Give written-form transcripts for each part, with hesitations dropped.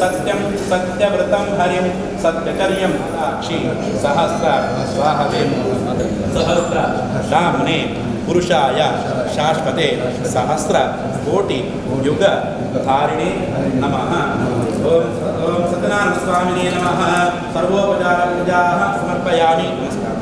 सत्यं सत्यव्रतं हरिं सत्यचर्यं साक्षी सहस्र स्वाहवे सहस्र धाम्ने पुरुषाय शाश्वते सहस्र कोटि युग धारिणे नमः। ओम सत्यनारायण स्वामिने नमः। सर्वोपचार पूजाः समर्पयामि। नमस्कार।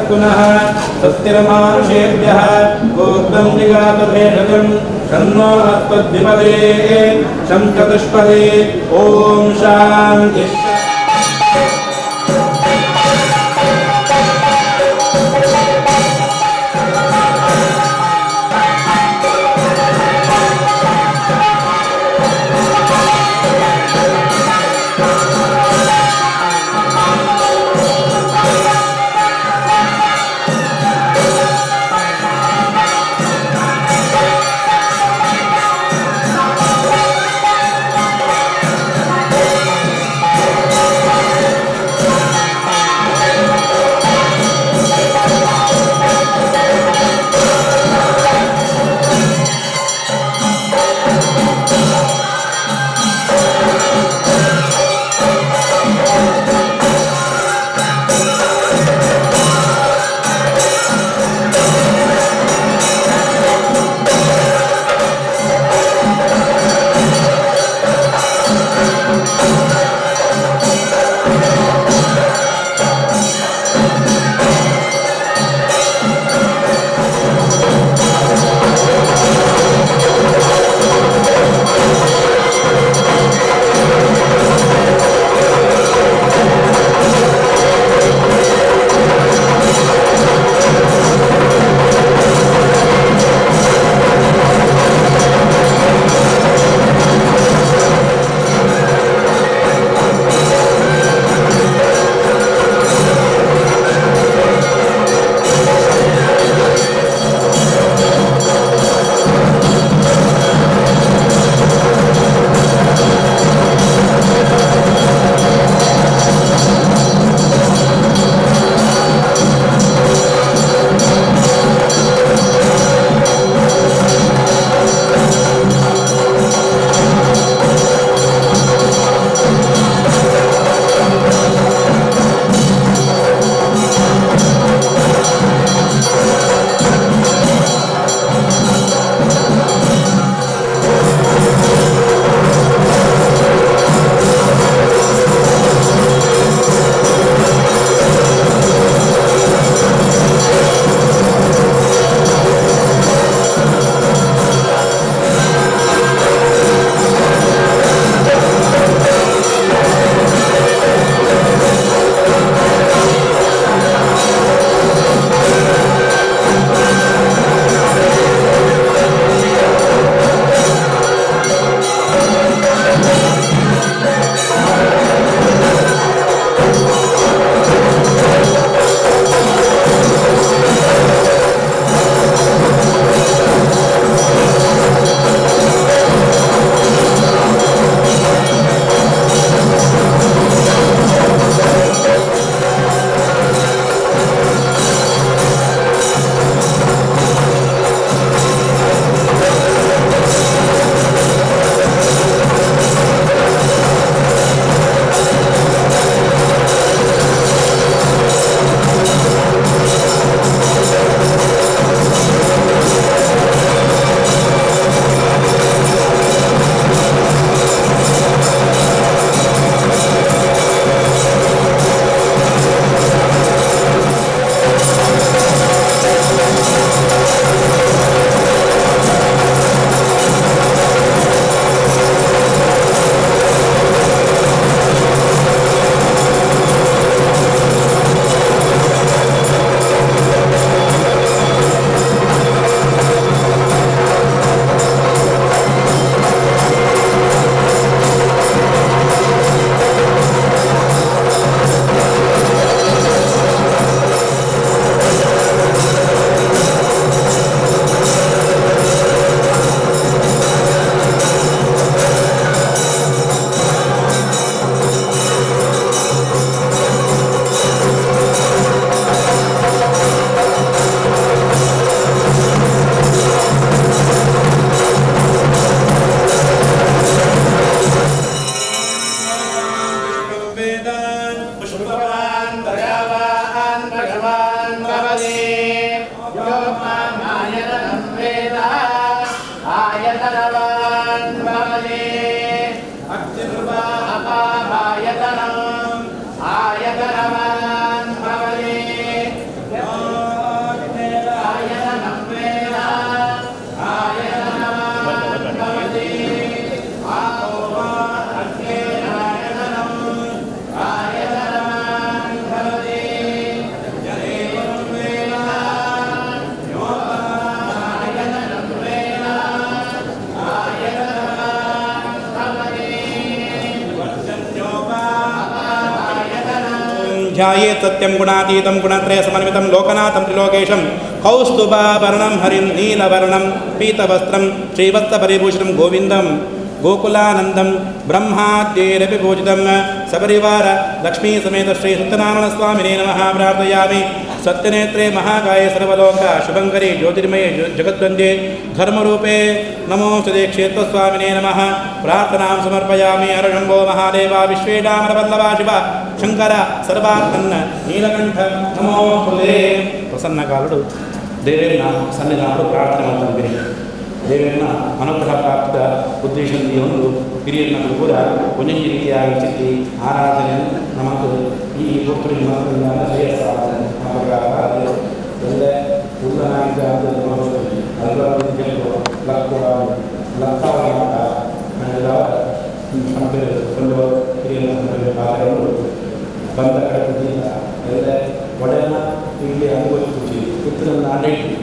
पुनः स्वस्तिर्मानुषेभ्यः ऊर्ध्वं जिगातु भेषजं शन्नो अस्मद्विपदे शं चतुष्पदे ॐ शान्ति ಧ್ಯಾಯೇತ್ ಸತ್ಯಂ ಗುಣಾತೀತಂ ಗುಣತ್ರಯ ಸಮನ್ವಿತಂ ಲೋಕನಾಥಂ ತ್ರಿಲೋಕೇಶಂ ಕೌಸ್ತುಭಾಭರಣಂ ಹರಿಂ ನೀಲವರ್ಣಂ ಪೀತವಸ್ತ್ರಂ ಶ್ರೀವತ್ಸಪರಿಭೂಷಣಂ ಗೋವಿಂದಂ ಗೋಕುಲಾನಂದಂ ಬ್ರಹ್ಮಾದ್ಯೈರಪಿ ಪೂಜಿತಂ ಸಪರಿವಾರ ಲಕ್ಷ್ಮೀ ಸಮೇತ ಶ್ರೀ ಸತ್ಯನಾರಾಯಣ ಸ್ವಾಮಿನೇ ನಮಃ ಪ್ರಾರ್ಥಯಾಮಿ. ಸತ್ಯನೇತ್ರೇ ಮಹಾಕಾಯ ಸರ್ವಲೋಕ ಶುಭಂಕರಿ ಜ್ಯೋತಿರ್ಮಯೇ ಜಗದ್ವಂದ್ಯೆ ಧರ್ಮರೂಪೇ ನಮೋ ಶ್ರೀ ಕ್ಷೇತ್ರಸ್ವಾಮಿನೇ ನಮಃ ಪ್ರಾರ್ಥನಾಂ ಸಮರ್ಪಯಾಮಿ. ಹರಶಂಭೋ ಮಹಾದೇವ ವಿಶ್ವೇಶಾಮರವಲ್ಲಭ ಶಿವ ಶಂಕರ ಸರ್ವಾತ್ಮನ್ನ ನೀಲಕಂಠ ನಮೋ ಕುಲೇ. ಪ್ರಸನ್ನಕಾಲುಡು ದೇವೇನ ಸನ್ನಿಧಾನಗಳು ಪ್ರಾರ್ಥನೆ ಮಾಡ್ತಾರೆ. ದೇವರನ್ನ ಅನುಗ್ರಹ ಪ್ರಾಪ್ತ ಉದ್ದೇಶದಿಂದ ಒಂದು ಹಿರಿಯರನ್ನು ಕೂಡ ಒಂದೇ ರೀತಿಯಾಗಿ ಚಿತ್ತಿ ಆರಾಧನೆಯನ್ನು ನಮಗೆ ಈ ಭಕ್ತರಿಗೆ ಮಾತ್ರ ಶ್ರೇಯಸ್ಸ ಬಂದ ಕಡೆಯಿಂದ ಎಲ್ಲ ಒಡೆಯನ್ನ ಇಲ್ಲಿ ಅನುಭವಿಸಿ ಪುತ್ರನ ಆಡಳಿತ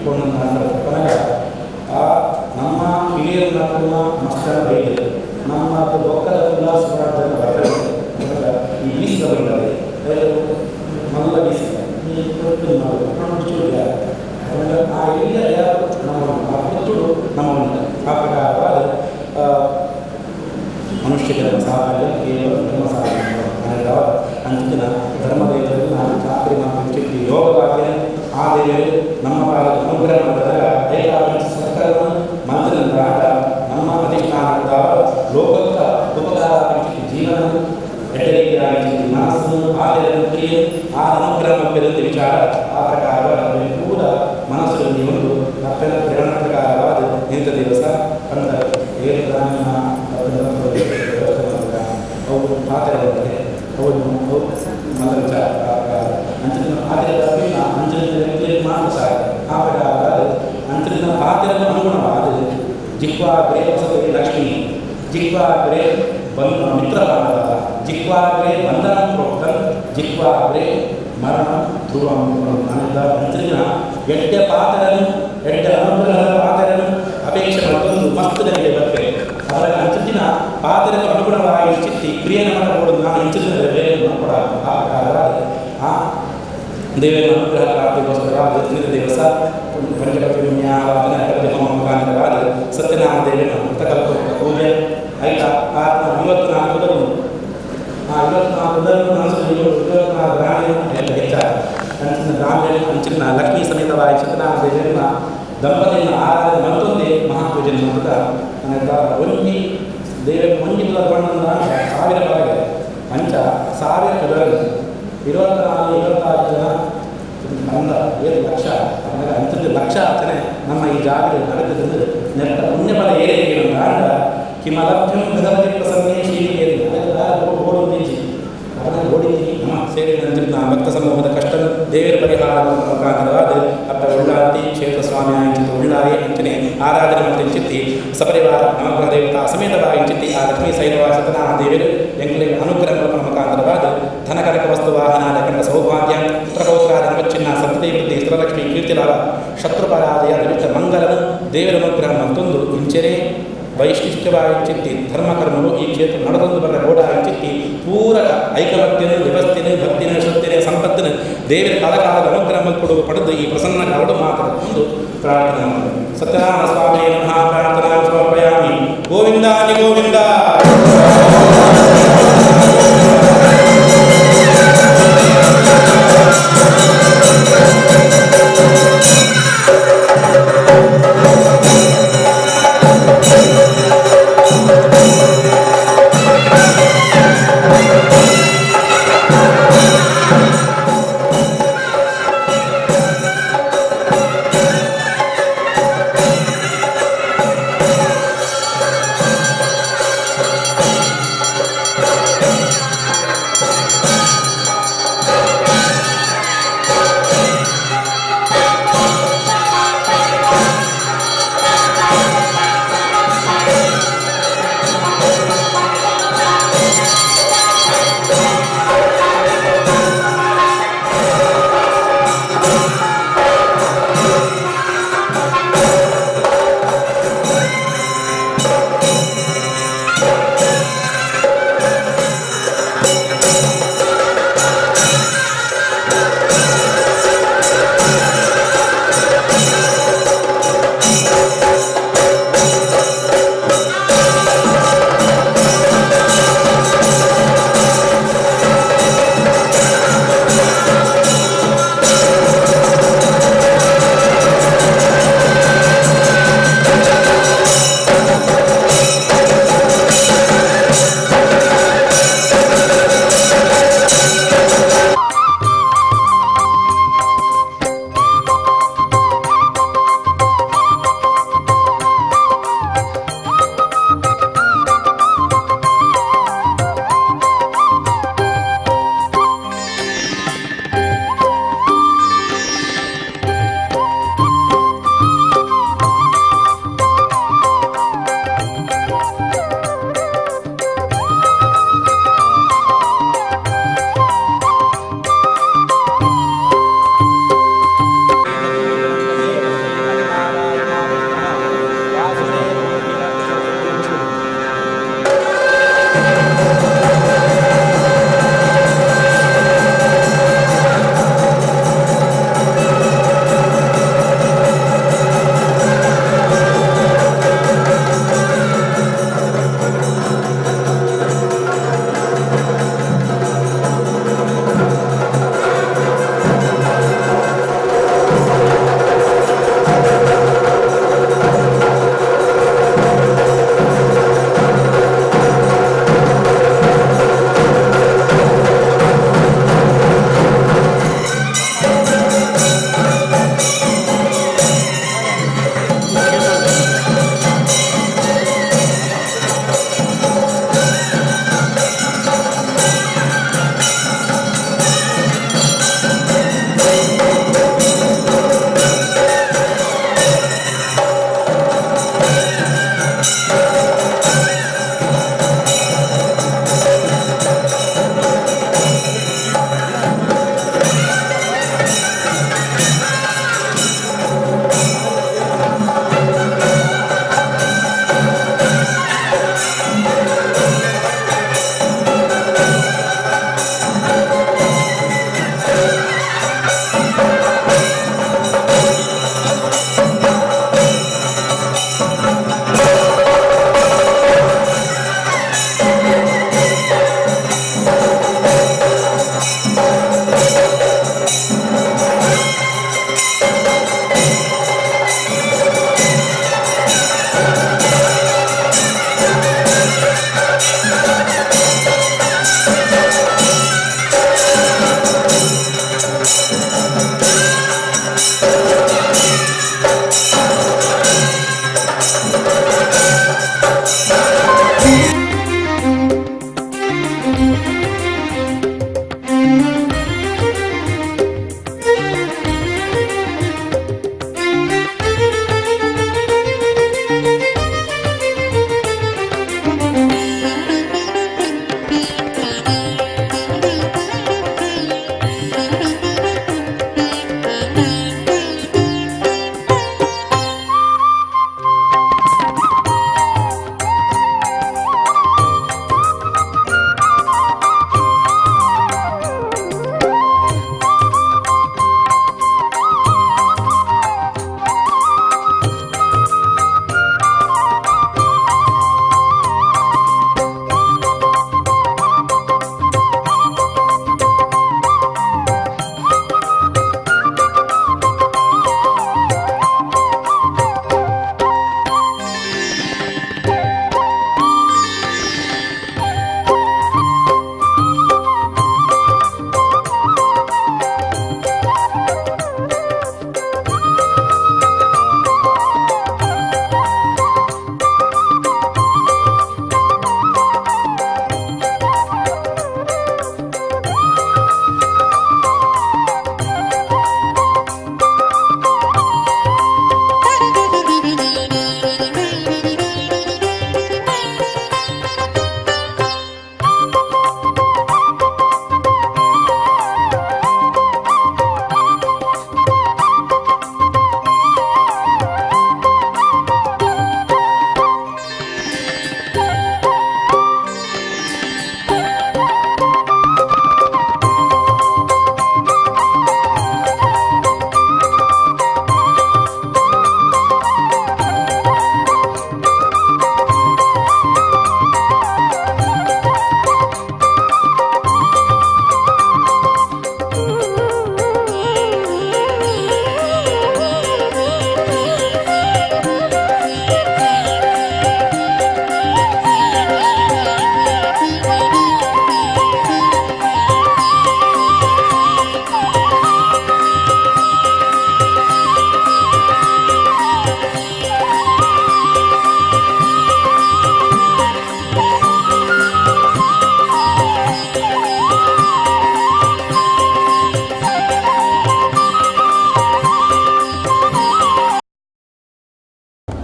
ನಮ್ಮ ಹಿರಿಯರನ್ನ ಮಸ್ತರ ಬೈದೆ ನಮ್ಮ ಬೊಕ್ಕದ ಉಲ್ಲಾಸವಾದ ಈ ಬೀಸ ಬಂದರೆ ಮಲ್ಲ ಬೀಸ ಆ ಹಿರಿಯ ಯಾರು ನಮ್ಮ ಪುತ್ರುಡು ನಮ್ಮನ್ನು ಆ ಪ್ರಕಾರವಾದ ಮನುಷ್ಯರ ಸಹಾಯ ಕೇವಲ ಧರ್ಮ ಸಹಾಯ ಅಂಚಿನ ಧರ್ಮದೇವರಲ್ಲಿ ನಾನು ಚಾಕರಿ ಮಾಡಿ ಯೋಗವಾಗಿ ಆ ದೇವರು ನಮ್ಮ ಕಾಲದ ಅನುಗ್ರಹ ಮಾಡಿದಾಗ ಏಕಾದಶಿ ಸರ್ಕಾರವನ್ನು ಮಂತ್ರಿನಂತಾಗ ನಮ್ಮ ಅಧಿಷ್ಠಾನದ ಲೋಕಕ್ಕ ಉಪಕಾರ ಜೀವನ ಎಡರಿಕೆಯಾಗಿ ಮನಸ್ಸನ್ನು ಆದರನ್ನು ಕ್ರಿಯೆ ಆ ಅನುಗ್ರಹ ಮಧ್ಯದ ವಿಚಾರ ಆ ಪ್ರಕಾರವಾಗಿ ಕೂಡ ಮನಸ್ಸಲ್ಲಿ ಒಂದು ಅತ್ಯಂತ ಪ್ರೇರಣ ಪ್ರಕಾರವಾದ ನಿಂತ ದಿವಸ ಅಂತ ಅವರು ಪಾತ್ರ ಅವರು ಮಲ್ಲ ವಿಚಾರ ಅಂಚಿನ ಪಾತ್ರೆಗಳ ಅಂಚಿನ ಮಾತ್ರ ಸಾಧ್ಯ ಆ ಪ್ರಕಾರವಾದ ಅಂಚಿನ ಪಾತ್ರೆಗಳ ಅನುಗುಣವಾದ ಜಿಹ್ವಾಗ್ರೇ ಲಕ್ಷ್ಮಿ ಜಿಹ್ವಾಗ್ರೇ ಬಂಧ ಮಿತ್ರವಾದ ಜಿಹ್ವಾಗ್ರೇ ಬಂಧನ ಪ್ರೋಕ್ತಂ ಜಿಹ್ವಾಗ್ರೇ ಮರಣ ಧ್ರುವ ಅಂಚಿನ ಎಡ್ಡೆ ಪಾತ್ರನು ಎಡ್ಡೆ ಅನುಗ್ರಹದ ಪಾತ್ರನು ಅಪೇಕ್ಷೆ ಮತ್ತೊಂದು ಮಸ್ತದಲ್ಲಿ ಬರ್ತದೆ. ಅದರ ಅಂಚಿನ ಪಾತ್ರೆಗೆ ಅನುಗುಣವಾಗಿ ಚಿತ್ತಿ ಕ್ರಿಯೆಯನ್ನು ಮಾಡಬಹುದು. ನಾನು ಅಂಚಿನ ಕೂಡ ಆ ಪ್ರಕಾರವಾದ ಆ ದೇವರ ಅನುಗ್ರಹ ಪ್ರಾಪ್ತಿಗೋಸ್ಕರವಾದ ದಿವಸ ಮುಖಾಂತರವಾದ ಸತ್ಯನಾಮ ದೇವನ ಕೃತಕಲ್ಪ ಪೂಜೆ ಆಯ್ತಾ. ಆ 54 ಆ 54 ಅಂಚಿನ ಲಕ್ಷ್ಮೀ ಸಮೇತವಾಗಿ ಸತ್ಯನಾಮ ದೇವರನ್ನ ದಂಪತಿಯನ್ನು ಆರಾಧನೆ ಮತ್ತೊಂದೇ ಮಹಾಪೂಜೆ ಅಂತ ಒಂಜಿ ದೇವ ಒಂಜಿ ಬಣ್ಣ 1000 ಬರಗೆ ಪಂಚ 1000 ಕದರಲ್ಲಿ 24-26 ಜನ ಬಂದ 7 ಲಕ್ಷ ಅಂಥದ್ದು ಲಕ್ಷ ಆಚರಣೆ ನಮ್ಮ ಈ ಜಾಗದಲ್ಲಿ ನಡೆದಿದ್ದು ನೆಟ್ಟ ಪುಣ್ಯಫಲ ಏರಿಕೆ ಕಾರಣ ಕಿಮಲಭ್ಯಂ ಭಗವತಿ ಪ್ರಸನ್ನೇ ಶೀಲಿಗೆ ಓಡೋದಿಸಿ ಅದನ್ನು ಓಡಿಸಿ ನಮ್ಮ ಸೇರಿ ನಂತರ ಭಕ್ತ ಸಮೂಹದ ಕಷ್ಟ ದೇವರ ಪರಿಹಾರ ಮುಖಾಂತರವಾದ ಅಪ್ಪ ಉಳ್ಳಾತಿ ಕ್ಷೇತ್ರ ಸ್ವಾಮಿ ಅಂಚಿತ ಉಳ್ಳಾಯಿ ಅಂಚನೆ ಆರಾಧನೆ ಮತ್ತು ಚಿತ್ತಿ ಸಪರಿವಾರ ನವಗ್ರಹ ದೇವತಾ ಸಮೇತವಾಗಿ ಚಿತ್ತಿ ಆ ಲಕ್ಷ್ಮೀ ಶೈಲವ ಸತನಾಮ ದೇವರು ಎಂಗಳಿಗೆ ಅನುಗ್ರಹ ಮುಖಾಂತರವಾದ ಧನಕನಕ ವಸ್ತು ವಾಹನ ಕಂಡ ಸೌಭಾಗ್ಯ ಪುತ್ರಪೌತ್ರಾದ ನವಚ್ಚಿನ್ನ ಸಂತತಿ ವೃದ್ಧಿ ಸ್ಥಿರಲಕ್ಷ್ಮಿ ಕೀರ್ತಿಲಾಭ ಶತ್ರುಪರಾದಯ ದಲಿತ ಮಂಗಲನು ದೇವರ ಅನುಗ್ರಹ ಮತ್ತೊಂದು ಇಂಚನೆ ವೈಶಿಷ್ಟ್ಯವಾಗಿ ಚಿತ್ತಿ ಧರ್ಮಕರ್ಮಗಳು ಈ ಕ್ಷೇತ್ರ ನಡೆದೊಂದು ಬರ ರೋಡ ಚಿತ್ತಿ ಪೂರಕ ಐಕಮತ್ಯನು ವ್ಯವಸ್ಥೆನ ಭಕ್ತಿನ ಶಕ್ತಿನ ಸಂಪತ್ತಿನ ದೇವರ ಕಾಲಕಾಲದ ಅನುಗ್ರಹ ಕೊಡುವ ಪಡೆದು ಈ ಪ್ರಸನ್ನ ಕಾಲಡು ಮಾತ್ರ ಒಂದು ಪ್ರಾರ್ಥನೆ ಮಾಡಿ. ಸತ್ಯನಾರಾಯಣ ಸ್ವಾಮಿ ನಮಃ ಪ್ರಾರ್ಥನಾ ಸಮರ್ಪಯಾಮಿ. ಗೋವಿಂದ ಗೋವಿಂದ.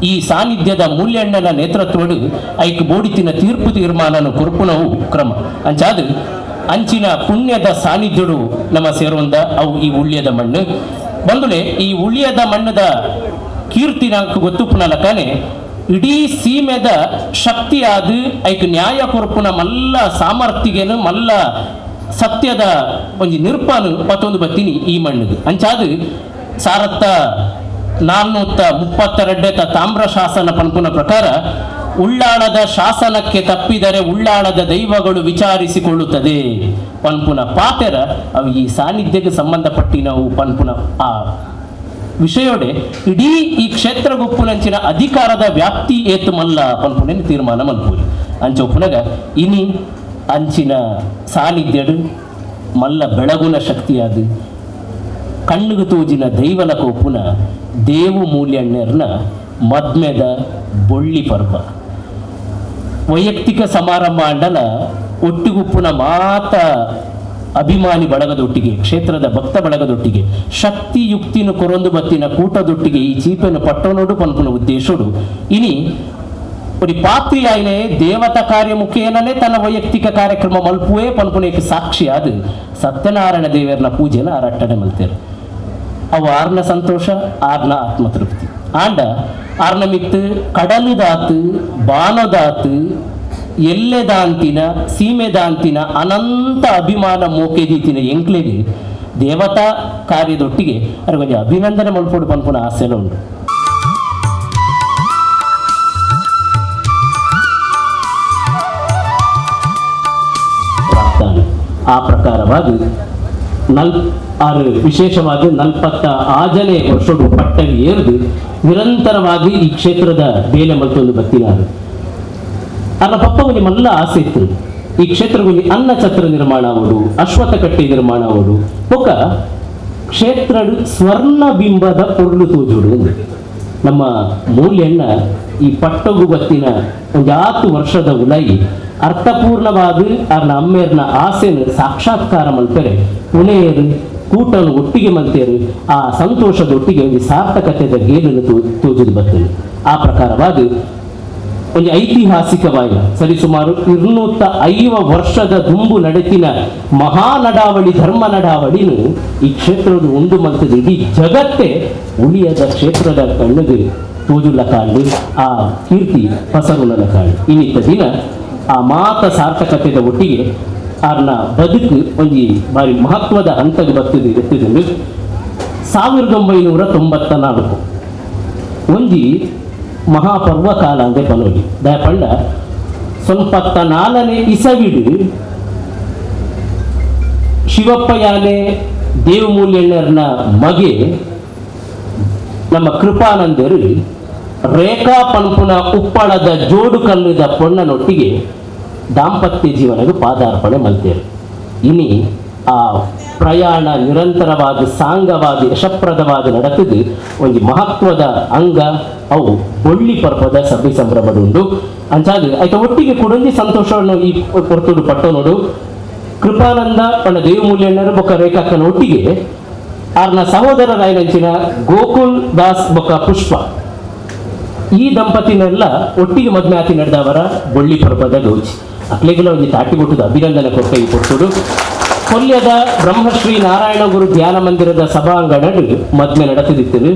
ಈ ಸಾನ್ನಿಧ್ಯದ ಮೂಲ್ಯಣ್ಣನ ನೇತೃತ್ವಡು ಐಕ್ ಬೋಡಿತಿನ ತೀರ್ಪು ತೀರ್ಮಾನನು ಕೊರ್ಪುನವು ಕ್ರಮ ಅಂಚಾದು ಅಂಚಿನ ಪುಣ್ಯದ ಸಾನ್ನಿಧ್ಯಡು ನಮ್ಮ ಸೇರುವಂದ ಅವು ಈ ಉಳ್ಯದ ಮಣ್ಣು ಬಂದುಲೆ ಈ ಉಳ್ಯದ ಮಣ್ಣದ ಕೀರ್ತಿ ನಾಲ್ಕು ಗೊತ್ತುಪುನ ಲಕನೆ ಇಡೀ ಸೀಮೆದ ಶಕ್ತಿಯಾದ ಐಕ್ ನ್ಯಾಯ ಕೊರ್ಪುನ ಮಲ್ಲ ಸಾಮರ್ಥ್ಯಗೇನು ಮಲ್ಲ ಸತ್ಯದ ಒಂದು ನಿರ್ಪಾನು ಮತ್ತೊಂದು ಬತ್ತೀನಿ ಈ ಮಣ್ಣಿಗೆ ಅಂಚಾದು ಸಾರತ್ತ 432 ತಾಮ್ರ ಶಾಸನ ಪಂಪುನ ಪ್ರಕಾರ ಉಳ್ಳಾಳದ ಶಾಸನಕ್ಕೆ ತಪ್ಪಿದರೆ ಉಳ್ಳಾಳದ ದೈವಗಳು ವಿಚಾರಿಸಿಕೊಳ್ಳುತ್ತದೆ ಪಂಪುನ ಪಾತೆರ ಅವು ಈ ಸಾನ್ನಿಧ್ಯಕ್ಕೆ ಸಂಬಂಧಪಟ್ಟಿನವು ಪಂಪುನ ಆ ವಿಷಯೋಡೆ ಇಡೀ ಈ ಕ್ಷೇತ್ರ ಗುಪ್ಪುನಂಚಿನ ಅಧಿಕಾರದ ವ್ಯಾಪ್ತಿ ಏತು ಮಲ್ಲ ಪಂಪುನ ತೀರ್ಮಾನ ಮಲ್ಪೂರಿ ಅಂಚೊಪ್ಪುನಗ ಇನಿ ಅಂಚಿನ ಸಾನ್ನಿಧ್ಯಡು ಮಲ್ಲ ಬೆಳಗುನ ಶಕ್ತಿಯಾದ ಕಣ್ಣಿಗೆ ತೋಜಿನ ದೈವನ ಕೋಪುನ ದೇವು ಮೂಲ್ಯಣ್ಣರ್ನ ಮದ್ಮೆದ ಬೊಳ್ಳಿ ಪರ್ವ ವೈಯಕ್ತಿಕ ಸಮಾರಂಭ ಅಂಡಲ ಒಟ್ಟಿಗುಪ್ಪುನ ಮಾತ ಅಭಿಮಾನಿ ಬಳಗದೊಟ್ಟಿಗೆ ಕ್ಷೇತ್ರದ ಭಕ್ತ ಬಳಗದೊಟ್ಟಿಗೆ ಶಕ್ತಿ ಯುಕ್ತಿನ ಕೊರೊಂದು ಬತ್ತಿನ ಕೂಟದೊಟ್ಟಿಗೆ ಈ ಚೀಪೆನ ಪಟ್ಟಣೋಡು ಪನ್ಪುನ ಉದ್ದೇಶೋಡು ಇನಿ ಒಂದು ಪಾತ್ರಿಯಾಯನೆ ದೇವತಾ ಕಾರ್ಯ ಮುಖೇನನೇ ತನ್ನ ವೈಯಕ್ತಿಕ ಕಾರ್ಯಕ್ರಮ ಮಲ್ಪುವೆ ಪನ್ಪುನೇಕ್ಕೆ ಸಾಕ್ಷಿ ಅದು ಸತ್ಯನಾರಾಯಣ ದೇವರನ ಪೂಜೆನ ಆರಟ್ಟನೆ ಮಲ್ತೇರು ಅವು ಆರ್ನ ಸಂತೋಷ ಆರ್ನ ಆತ್ಮತೃಪ್ತಿ ಆಂಡ ಆರ್ನ ಮಿತ್ತು ಕಡಲುದಾತು ಬಾನದಾತು ಎಲ್ಲೆದಾಂತಿನ ಸೀಮೆದಾಂತಿನ ಅನಂತ ಅಭಿಮಾನ ಮೋಕೆದೀತಿನ ಎಂಕ್ಲೆಗೆ ದೇವತಾ ಕಾರ್ಯದೊಟ್ಟಿಗೆ ಅವ್ರಿಗೆ ಕೊಂಚ ಅಭಿನಂದನೆ ಮಲ್ಪೋಡು ಪನ್ಪುನ ಆಸೆಲ್ಲ ಉಂಟು. ಆ ಪ್ರಕಾರವಾಗಿ ವಿಶೇಷವಾಗಿ 46ನೇ ವರ್ಷದ ಪಟ್ಟಗೆ ಏರಿದು ನಿರಂತರವಾಗಿ ಈ ಕ್ಷೇತ್ರದ ಬೇಲೆ ಮಲ್ತೊಂದು ಬತ್ತಿನಾರು ಅಲ್ಲ ಪಪ್ಪಗಳಿಗೆ ಮಲ್ಲ ಆಸೆ ಇತ್ತು ಈ ಕ್ಷೇತ್ರದಲ್ಲಿ ಅನ್ನ ಛತ್ರ ನಿರ್ಮಾಣ ಆಗೋದು ಅಶ್ವತ್ಥ ಕಟ್ಟೆ ನಿರ್ಮಾಣ ಆಗೋದು ಒಕ್ಕ ಕ್ಷೇತ್ರ ಸ್ವರ್ಣ ಬಿಂಬದ ಪೊರ್ಲು ತೋಜುಡು ನಮ್ಮ ಮೂಲ್ಯಣ್ಣ ಈ ಪಟ್ಟಗು ಬತ್ತಿನ ಒಂದು 10 ವರ್ಷದ ಉಲಾಯಿ ಅರ್ಥಪೂರ್ಣವಾದ ಅರ್ನ ಅಮ್ಮೇರ್ನ ಆಸೆನ ಸಾಕ್ಷಾತ್ಕಾರ ಮಲ್ಪರೆ ಪುಣೆಯರು ಕೂಟನು ಒಟ್ಟಿಗೆ ಮಲ್ತೇರು ಆ ಸಂತೋಷದೊಟ್ಟಿಗೆ ಒಂದು ಸಾರ್ಥಕತೆಯ ಗೇಲನ್ನು ತೋಜುದು ಬರ್ತದೆ. ಆ ಪ್ರಕಾರವಾಗಿ ಒಂದು ಐತಿಹಾಸಿಕವಾಗಿ ಸರಿಸುಮಾರು 205 ವರ್ಷದ ದುಂಬು ನಡೆತಿನ ಮಹಾನಡಾವಳಿ ಧರ್ಮ ನಡಾವಳಿನು ಈ ಕ್ಷೇತ್ರದ ಒಂದು ಮಲ್ತದೆ ಇಡೀ ಜಗತ್ತೇ ಉಳಿಯದ ಕ್ಷೇತ್ರದ ಕಣ್ಣಿಗೆ ತೋಜುಲ ಕಾಂಡು ಆ ಕೀರ್ತಿ ಪಸರುನ ಕಾಂಡು ಇನ್ನಿತ್ತ ದಿನ ಆ ಮಾತ ಸಾರ್ಥಕತೆಯ ಒಟ್ಟಿಗೆ ಅವ್ರನ್ನ ಬದುಕು ಒಂದು ಬಾರಿ ಮಹತ್ವದ ಹಂತಕ್ಕೆ ಬರ್ತದೆ ಎತ್ತಿಕೊಂಡು 1994 ಒಂಜಿ ಮಹಾಪರ್ವಕಾಲ ಅಂದೆ ಪನೋಡಿ ದಯಪಂಡ 94ನೇ ಇಸವಿಡು ಶಿವಪ್ಪ ಯಾನೆ ದೇವಮೂಲ್ಯಣ್ಣರ್ನ ಮಗೆ ನಮ್ಮ ಕೃಪಾನಂದರು ರೇಖಾ ಪಂಪುನ ಉಪ್ಪಳದ ಜೋಡು ಕಲ್ಲುದ ಪೊಣ್ಣನೊಟ್ಟಿಗೆ ದಾಂಪತ್ಯ ಜೀವನಕ್ಕೆ ಪಾದಾರ್ಪಣೆ ಮಲ್ತೇರು. ಇನಿ ಆ ಪ್ರಯಾಣ ನಿರಂತರವಾದ ಸಾಂಗವಾದ ಯಶಪ್ರದವಾದ ನಡೆತದು ಒಂದು ಮಹತ್ವದ ಅಂಗ ಅವು ಬೊಳ್ಳಿ ಪರ್ವದ ಸಭೆ ಸಂಭ್ರಮಡುಂಡು ಅಂಚಾದ ಆಯ್ತ ಒಟ್ಟಿಗೆ ಕುಡಂದಿ ಸಂತೋಷವನ್ನು ಈ ಕೊರ್ತುಡು ಪಟ್ಟನೋಡು ಕೃಪಾನಂದ ಪಣ್ಣ ದೇವಮೂಲ್ಯಣ್ಣರು ಬೊಕ್ಕ ರೇಖಾಕ್ಕನ ಒಟ್ಟಿಗೆ ಆರ್ನ ಸಹೋದರರಾಯನಂಚಿನ ಗೋಕುಲ್ ದಾಸ್ ಬೊಕ್ಕ ಪುಷ್ಪ ಈ ದಂಪತಿನೆಲ್ಲ ಒಟ್ಟಿಗೆ ಮದ್ವೆ ಆತಿ ನಡೆದವರ ಬೊಳ್ಳಿ ಪರ್ವದ ಗೌಜಿ ಅಕ್ಲೆಗೆಲ್ಲ ಒಂದು ತಾಟಿ ಕೊಟ್ಟದು ಅಭಿನಂದನೆ ಕೊಟ್ಟೆ ಕೊಟ್ಟುಡು ಕೊಲ್ಯದ ಬ್ರಹ್ಮಶ್ರೀ ನಾರಾಯಣ ಗುರು ಧ್ಯಾನ ಮಂದಿರದ ಸಭಾಂಗಣಡು ಮದ್ವೆ ನಡೆತಿದ್ದರು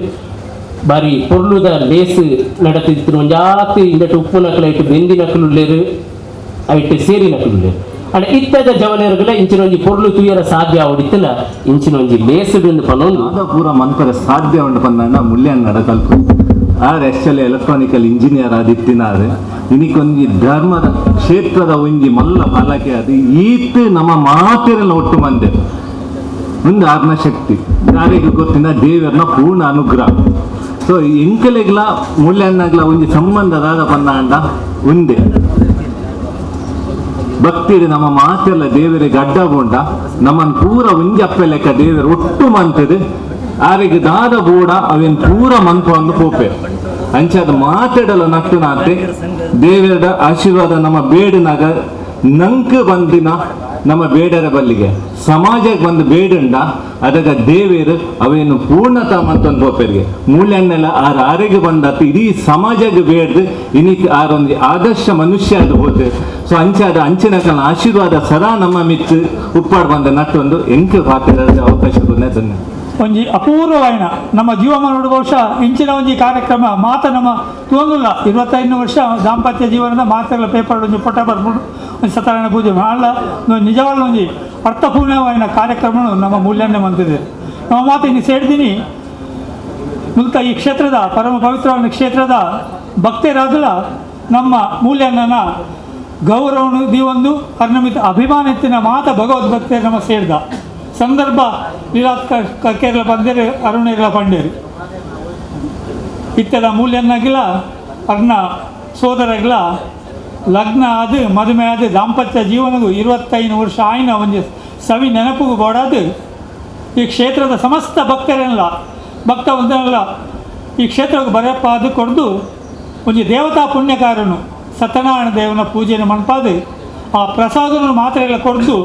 ಬಾರಿ ಪೊರ್ಲುದ ಲೇಸು ನಡೆತಿದ್ರು ಒಂಜಾತಿ ಇಂದಟ್ಟು ಉಪ್ಪು ನಕಲು ಇಟ್ಟು ಬೆಂದಿ ನಕಲುಳ್ಳೇರು ಐಟು ಸೇರಿ ನಕಲುಳ್ಳೇರು ಅಣ್ಣ ಇತ್ತದ ಜವನರುಗಳ ಇಂಚಿನ ಒಂಜಿ ಪೊರ್ಲು ತುಯ್ಯರ ಸಾಧ್ಯ ಹೊಡಿತಲ್ಲ ಇಂಚಿನ ಒಂಜಿ ಲೇಸುಡು ಪನೊಂದು ಪೂರ ಮನ್ಪರ ಸಾಧ್ಯ ಉಂಡು ಪಂದ ಮುಲ್ಯನ್ ನಡಕಲ್ಪು ಆರ್ ಆಕ್ಚುಲಿ ಎಲೆಕ್ಟ್ರಾನಿಕಲ್ ಇಂಜಿನಿಯರ್ ಆದಿತ್ತಿನಾರು ಇನಿಕೊಂಜಿ ಧರ್ಮದ ಕ್ಷೇತ್ರದ ಒಂಜಿ ಮಲ್ಲ ಫಲಕೆ ಅದು ಈತ್ ನಮ್ಮ ಮಾತೆರೆಲ್ಲ ಒಟ್ಟು ಮಂದೆ ಒಂದು ಆರ್ನ ಶಕ್ತಿ ಯಾರಿಗೆ ಗೊತ್ತಿನ ದೇವರನ ಪೂರ್ಣ ಅನುಗ್ರಹ. ಸೊ ಎಂಕಲೆಗ್ಲ ಮೂಲ್ಯನ್ನಾಗ್ಲ ಒಂಜಿ ಸಂಬಂಧದಾದ ಪಂದ ಒಂದೇ ಭಕ್ತಿಡ್ ನಮ್ಮ ಮಾತೆಲ್ಲ ದೇವರಿಗೆ ಅಡ್ಡ ಬೋಂಡ ನಮ್ಮನ್ನು ಪೂರ ಒಂಜಿ ಅಪ್ಪೆ ಲೆಕ್ಕ ದೇವರು ಒಟ್ಟು ಮಂತದು ಆರಿಗೆ ದಾದ ಬೋಡ ಅವೇನು ಪೂರ ಮಂತು ಅಂದು ಪೋಪೆ ಅಂಚಾದ ಮಾತಾಡಲು ನಟ್ಟು ನಾತೆ ದೇವರ ಆಶೀರ್ವಾದ ನಮ್ಮ ಬೇಡಿನಾಗ ನಂಗೆ ಬಂದಿನ ನಮ್ಮ ಬೇಡರ ಬಲ್ಲಿಗೆ ಸಮಾಜಕ್ಕೆ ಬಂದು ಬೇಡುಂಡ ಅದಕ್ಕೆ ದೇವೇರು ಅವೇನು ಪೂರ್ಣತ ಮಂತೊಂದು ಬೋಪೆರಿಗೆ ಮೂಲೆಯನ್ನೆಲ್ಲ ಆರ ಆರೆಗೆ ಬಂದಾತ ಇಡೀ ಸಮಾಜಕ್ಕೆ ಬೇಡ್ದು ಇನಿಕ್ ಆರೊಂದು ಆದರ್ಶ ಮನುಷ್ಯ ಅದು ಹೋದೆ. ಸೊ ಅಂಚಾದ ಅಂಚಿನ ಕಾಲ ಆಶೀರ್ವಾದ ಸದಾ ನಮ್ಮ ಮಿತ್ತು ಉಪ್ಪಾಡು ಬಂದ ನಟ್ಟೊಂದು ಎಂಕೆ ಪಾತ್ರ ಅವಕಾಶ ಧನ್ಯ ಒಂಜಿ ಅಪೂರ್ವವಾಯಿನ ನಮ್ಮ ಜೀವಮಾನೋಡು ಬಹುಶಃ ಇಂಚಿನ ಒಂಜಿ ಕಾರ್ಯಕ್ರಮ ಮಾತ ನಮ್ಮ ತೋಂದುಲ್ಲ 25 ವರ್ಷ ದಾಂಪತ್ಯ ಜೀವನದ ಮಾತುಗಳ ಪೇಪರ್ ಒಂಜಿ ಪೊಟ್ಟ ಬರ್ಬೋದು ಒಂದು ಸತ್ಯನಾರಾಯಣ ಪೂಜೆ ಅಲ್ಲ ನಿಜವಾದ ಒಂಜಿ ಅರ್ಥಪೂರ್ಣವಾಯಿನ ಕಾರ್ಯಕ್ರಮ ನಮ್ಮ ಮೂಲ್ಯನ್ನೇ ಮಂತಿದೆ. ನಮ್ಮ ಮಾತು ಇನ್ನು ಸೇಡ್ತೀನಿ ಮುಲ್ತ ಈ ಕ್ಷೇತ್ರದ ಪರಮ ಪವಿತ್ರವಾದ ಕ್ಷೇತ್ರದ ಭಕ್ತರಾದಲ ನಮ್ಮ ಮೂಲ್ಯನ್ನ ಗೌರವನು ದೀವೊಂದು ಅರ್ನಮಿತ ಅಭಿಮಾನತ್ತಿನ ಮಾತ ಭಗವದ್ಭಕ್ತಿ ನಮ್ಮ ಸೇರಿದ ಸಂದರ್ಭ ಲೀಲಾತ್ ಕರ್ಕೆರ್ಲ ಬಂದೇರು ಅರುಣೇರ್ಲ ಪಂಡೇರು ಇತ್ತೆದ ಮೂಲ್ಯನ್ನಾಗಿಲ್ಲ ಅರ್ನ ಸೋದರಗಳ ಲಗ್ನ ಅದು ಮದುವೆ ಅದು ದಾಂಪತ್ಯ ಜೀವನಗೂ 25 ವರ್ಷ ಆಯ್ನ ಒಂದು ಸವಿ ನೆನಪಿಗೂ ಬೋಡಾದು ಈ ಕ್ಷೇತ್ರದ ಸಮಸ್ತ ಭಕ್ತರೆಲ್ಲ ಭಕ್ತ ಒಂದಲ್ಲ ಈ ಕ್ಷೇತ್ರಕ್ಕೆ ಬರಪ್ಪ ಅದು ಕೊಡ್ದು ಒಂದು ದೇವತಾ ಪುಣ್ಯಕಾರನು ಸತ್ಯನಾರಾಯಣ ದೇವನ ಪೂಜೆಯನ್ನು ಮನ್ಪಾದು ಆ ಪ್ರಸಾದವನ್ನು ಮಾತ್ರ ಎಲ್ಲ ಕೊಡ್ದು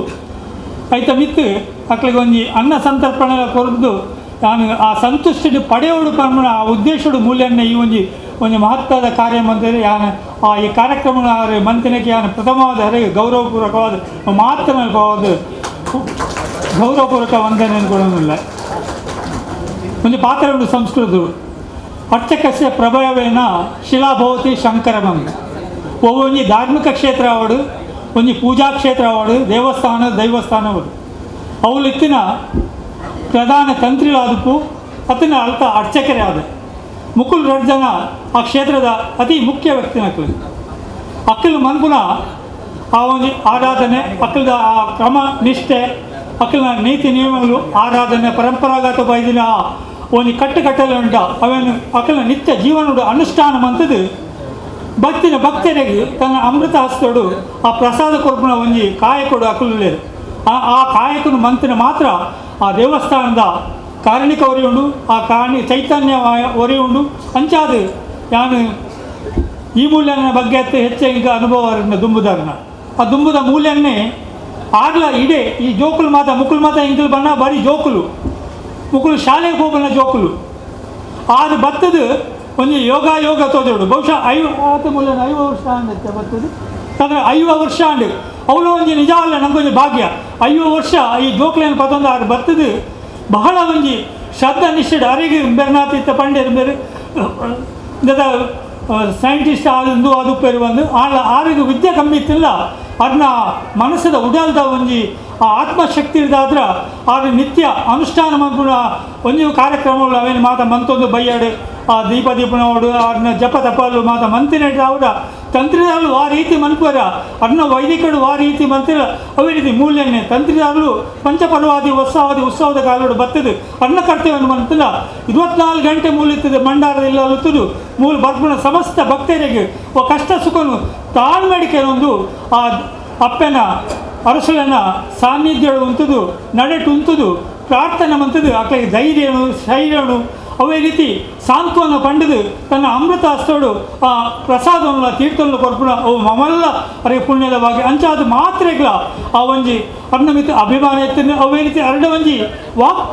ಐತ ಮಿತ್ತು ಅಕ್ಳಿಗೆ ಒಂಜಿ ಅನ್ನ ಸಂತರ್ಪಣೆ ಕೊರದು ನಾನು ಆ ಸಂತುಷ್ಟಿ ಪಡೆಯೋಡು ಪರ್ಮಣ ಆ ಉದ್ದೇಶಡು ಮೂಲ್ಯನ್ನ ಈ ಒಂಜಿ ಮಹತ್ವದ ಕಾರ್ಯ ಮಂತ್ರಿ ಯಾನು ಆ ಈ ಕಾರ್ಯಕ್ರಮ ಮಂತಿನಕ್ಕೆ ಯಾನು ಪ್ರಥಮವಾದ ಹರಿಗೆ ಗೌರವಪೂರ್ವಕವಾದ ಮಾತನಾಡಬಹುದು ಗೌರವಪೂರ್ವಕ ವಂದನೆಯನ್ನು ಕೊಡೋದಿಲ್ಲ. ಒಂದು ಪಾತ್ರ ಉಂಟು ಸಂಸ್ಕೃತರು ಅರ್ಚಕಸ್ಯ ಪ್ರಭಾವೇನ ಶಿಲಾಭವತಿ ಶಂಕರಮಂಗ ಒಂಜಿ ಧಾರ್ಮಿಕ ಕ್ಷೇತ್ರ ಅವಡು ಒಂಜಿ ಪೂಜಾ ಕ್ಷೇತ್ರ ಅವಡು ದೈವಸ್ಥಾನ ಅವಡು ಅವಳು ಇತ್ತಿನ ಪ್ರಧಾನ ತಂತ್ರಿಲಾದಪ್ಪು ಅತ್ತಿನ ಅಲ್ಪ ಅರ್ಚಕರೇ ಆದ ಮುಕುಲ್ 2 ಜನ ಆ ಕ್ಷೇತ್ರದ ಅತಿ ಮುಖ್ಯ ವ್ಯಕ್ತಿ ಅಕ್ಕಲು ಮನ್ಪುನ ಆ ಒಂದು ಆರಾಧನೆ ಅಕ್ಕಲದ ಆ ಕ್ರಮ ನಿಷ್ಠೆ ಅಕ್ಕಲಿನ ನೀತಿ ನಿಯಮಗಳು ಆರಾಧನೆ ಪರಂಪರಾಗತ ಬೈದಿನ ಒಂದು ಕಟ್ಟುಕಟ್ಟಲೆ ಉಂಟ ಅವೇನು ಅಕ್ಕಲಿನ ನಿತ್ಯ ಜೀವನದ ಅನುಷ್ಠಾನ ಮಂತದ್ದು ಭಕ್ತರಿಗೆ ತನ್ನ ಅಮೃತ ಹಸ್ತೋಡು ಆ ಪ್ರಸಾದ ಕೊರ್ಪುನ ಒಂಜಿ ಕಾಯಕೊಡು ಅಕ್ಕಲು ಆ ಕಾಯಕನು ಮಂತಿನ ಮಾತ್ರ ಆ ದೇವಸ್ಥಾನದ ಕಾರಣಿಕ ಒರಿ ಉಂಡು ಆ ಚೈತನ್ಯ ಒರಿ ಉಂಡು ಅಂಚಾದು ಯಾನು ಈ ಮೂಲ್ಯನ ಬಗ್ಗೆ ಹೆಚ್ಚಿಗೆ ಅನುಭವ ದುಂಬುದಾರನ ಆ ದುಂಬುದ ಮೂಲ್ಯನ್ನೇ ಆಗ್ಲ ಇಡೇ ಈ ಜೋಕುಲು ಮುಕುಲ್ ಮಾತ ಇಂಕಲು ಬಣ್ಣ ಬರೀ ಜೋಕುಲು ಮುಕುಲು ಶಾಲೆಗೆ ಹೋಗೋಣ ಜೋಕುಲು ಆದು ಬತ್ತದು ಒಂದು ಯೋಗ ತೋಜೋಡು ಬಹುಶಃ 5 ವರ್ಷ ಅಂದತ್ತೆ ಬರ್ತದೆ ಅಂದರೆ 5 ವರ್ಷ ಅಂಡು ಅವಳು ಒಂಜಿ ನಿಜ ಅಲ್ಲ ನಮಗೊಂದು ಭಾಗ್ಯ 5 ವರ್ಷ ಈ ಜೋಕ್ಲೇನು ಪತ್ತೊಂದು ಆರು ಬರ್ತದೆ ಬಹಳ ಒಂಜಿ ಶ್ರದ್ಧಾ ನಿಷ್ಠೆ ಅರಿಗೆ ಬೆರ್ನಾತಿತ್ತ ಪಂಡೇರು ಬೇರೆ ಸೈಂಟಿಸ್ಟ್ ಆದಂದು ಅದು ಪೇರು ಬಂದು ಆರಿಗೆ ವಿದ್ಯೆ ಕಮ್ಮಿ ಇತ್ತಿಲ್ಲ ಅದನ್ನ ಮನಸ್ಸದ ಉಡಲ್ದ ಒಂಜಿ ಆ ಆತ್ಮಶಕ್ತಿ ಇದ್ದಾದ್ರೆ ಆದ್ರೆ ನಿತ್ಯ ಅನುಷ್ಠಾನ ಮಾಡ್ಬಿಡ ಒಂಜು ಕಾರ್ಯಕ್ರಮಗಳು ಅವೇನು ಮಾತ ಮಂತೊಂದು ಬೈಯಾಡು ಆ ದೀಪನೋಡು ಅದನ್ನ ಜಪ ತಪಲು ಮಾತ ಮಂತಿನ ಅವರ ತಂತ್ರಿದಾರರು ಆ ರೀತಿ ಮನ್ಪರ ಅದನ್ನ ವೈದಿಕರು ಆ ರೀತಿ ಮಂತಿರ ಅವೇ ರೀತಿ ಮೂಲ್ಯನ್ನೇ ತಂತ್ರಿದಾರರು ಪಂಚಪರ್ವಾದಿ ಉತ್ಸವದ ಕಾಲೋಡು ಬರ್ತದೆ ಅನ್ನ ಕರ್ತವ್ಯವನ್ನು ಮಂತಿಲ್ಲ 24 ಗಂಟೆ ಮೂಲಿರ್ತದೆ ಮಂಡಾರದಿಲ್ಲ ಅಲ್ಲುತ್ತದು ಮೂಲ ಬರ್ಪುಣ ಸಮಸ್ತ ಭಕ್ತರಿಗೆ ಕಷ್ಟ ಸುಖನು ತಾಳ್ಮೆಡಿಕೆ ಒಂದು ಆ ಅಪ್ಪನ ಅರಸಲನ ಸಾನ್ನಿಧ್ಯ ಉಂಟದು ನಡೆಟು ಉಂಟದು ಪ್ರಾರ್ಥನೆ ಮಂತದು ಆಕೆಗೆ ಧೈರ್ಯನು ಶೈರ್ಯನು ಅವೇ ರೀತಿ ಸಾಂತ್ವನ ಪಂಡದು ತನ್ನ ಅಮೃತ ಹಸ್ತೋಡು ಆ ಪ್ರಸಾದವನ್ನು ತೀರ್ಥವನ್ನು ಕೊರ್ಪುಣ ಅವು ಮಮಲ್ಲ ಅವರಿಗೆ ಪುಣ್ಯದ ಬಗ್ಗೆ ಅಂಚಾದ ಮಾತ್ರೆಗಳ ಆ ಒಂಜಿ ಅರ್ಣಮಿತ ಅಭಿಮಾನ ಎತ್ತಿನ ಅವೇ ರೀತಿ ಒಂಜಿ ವಾಕ್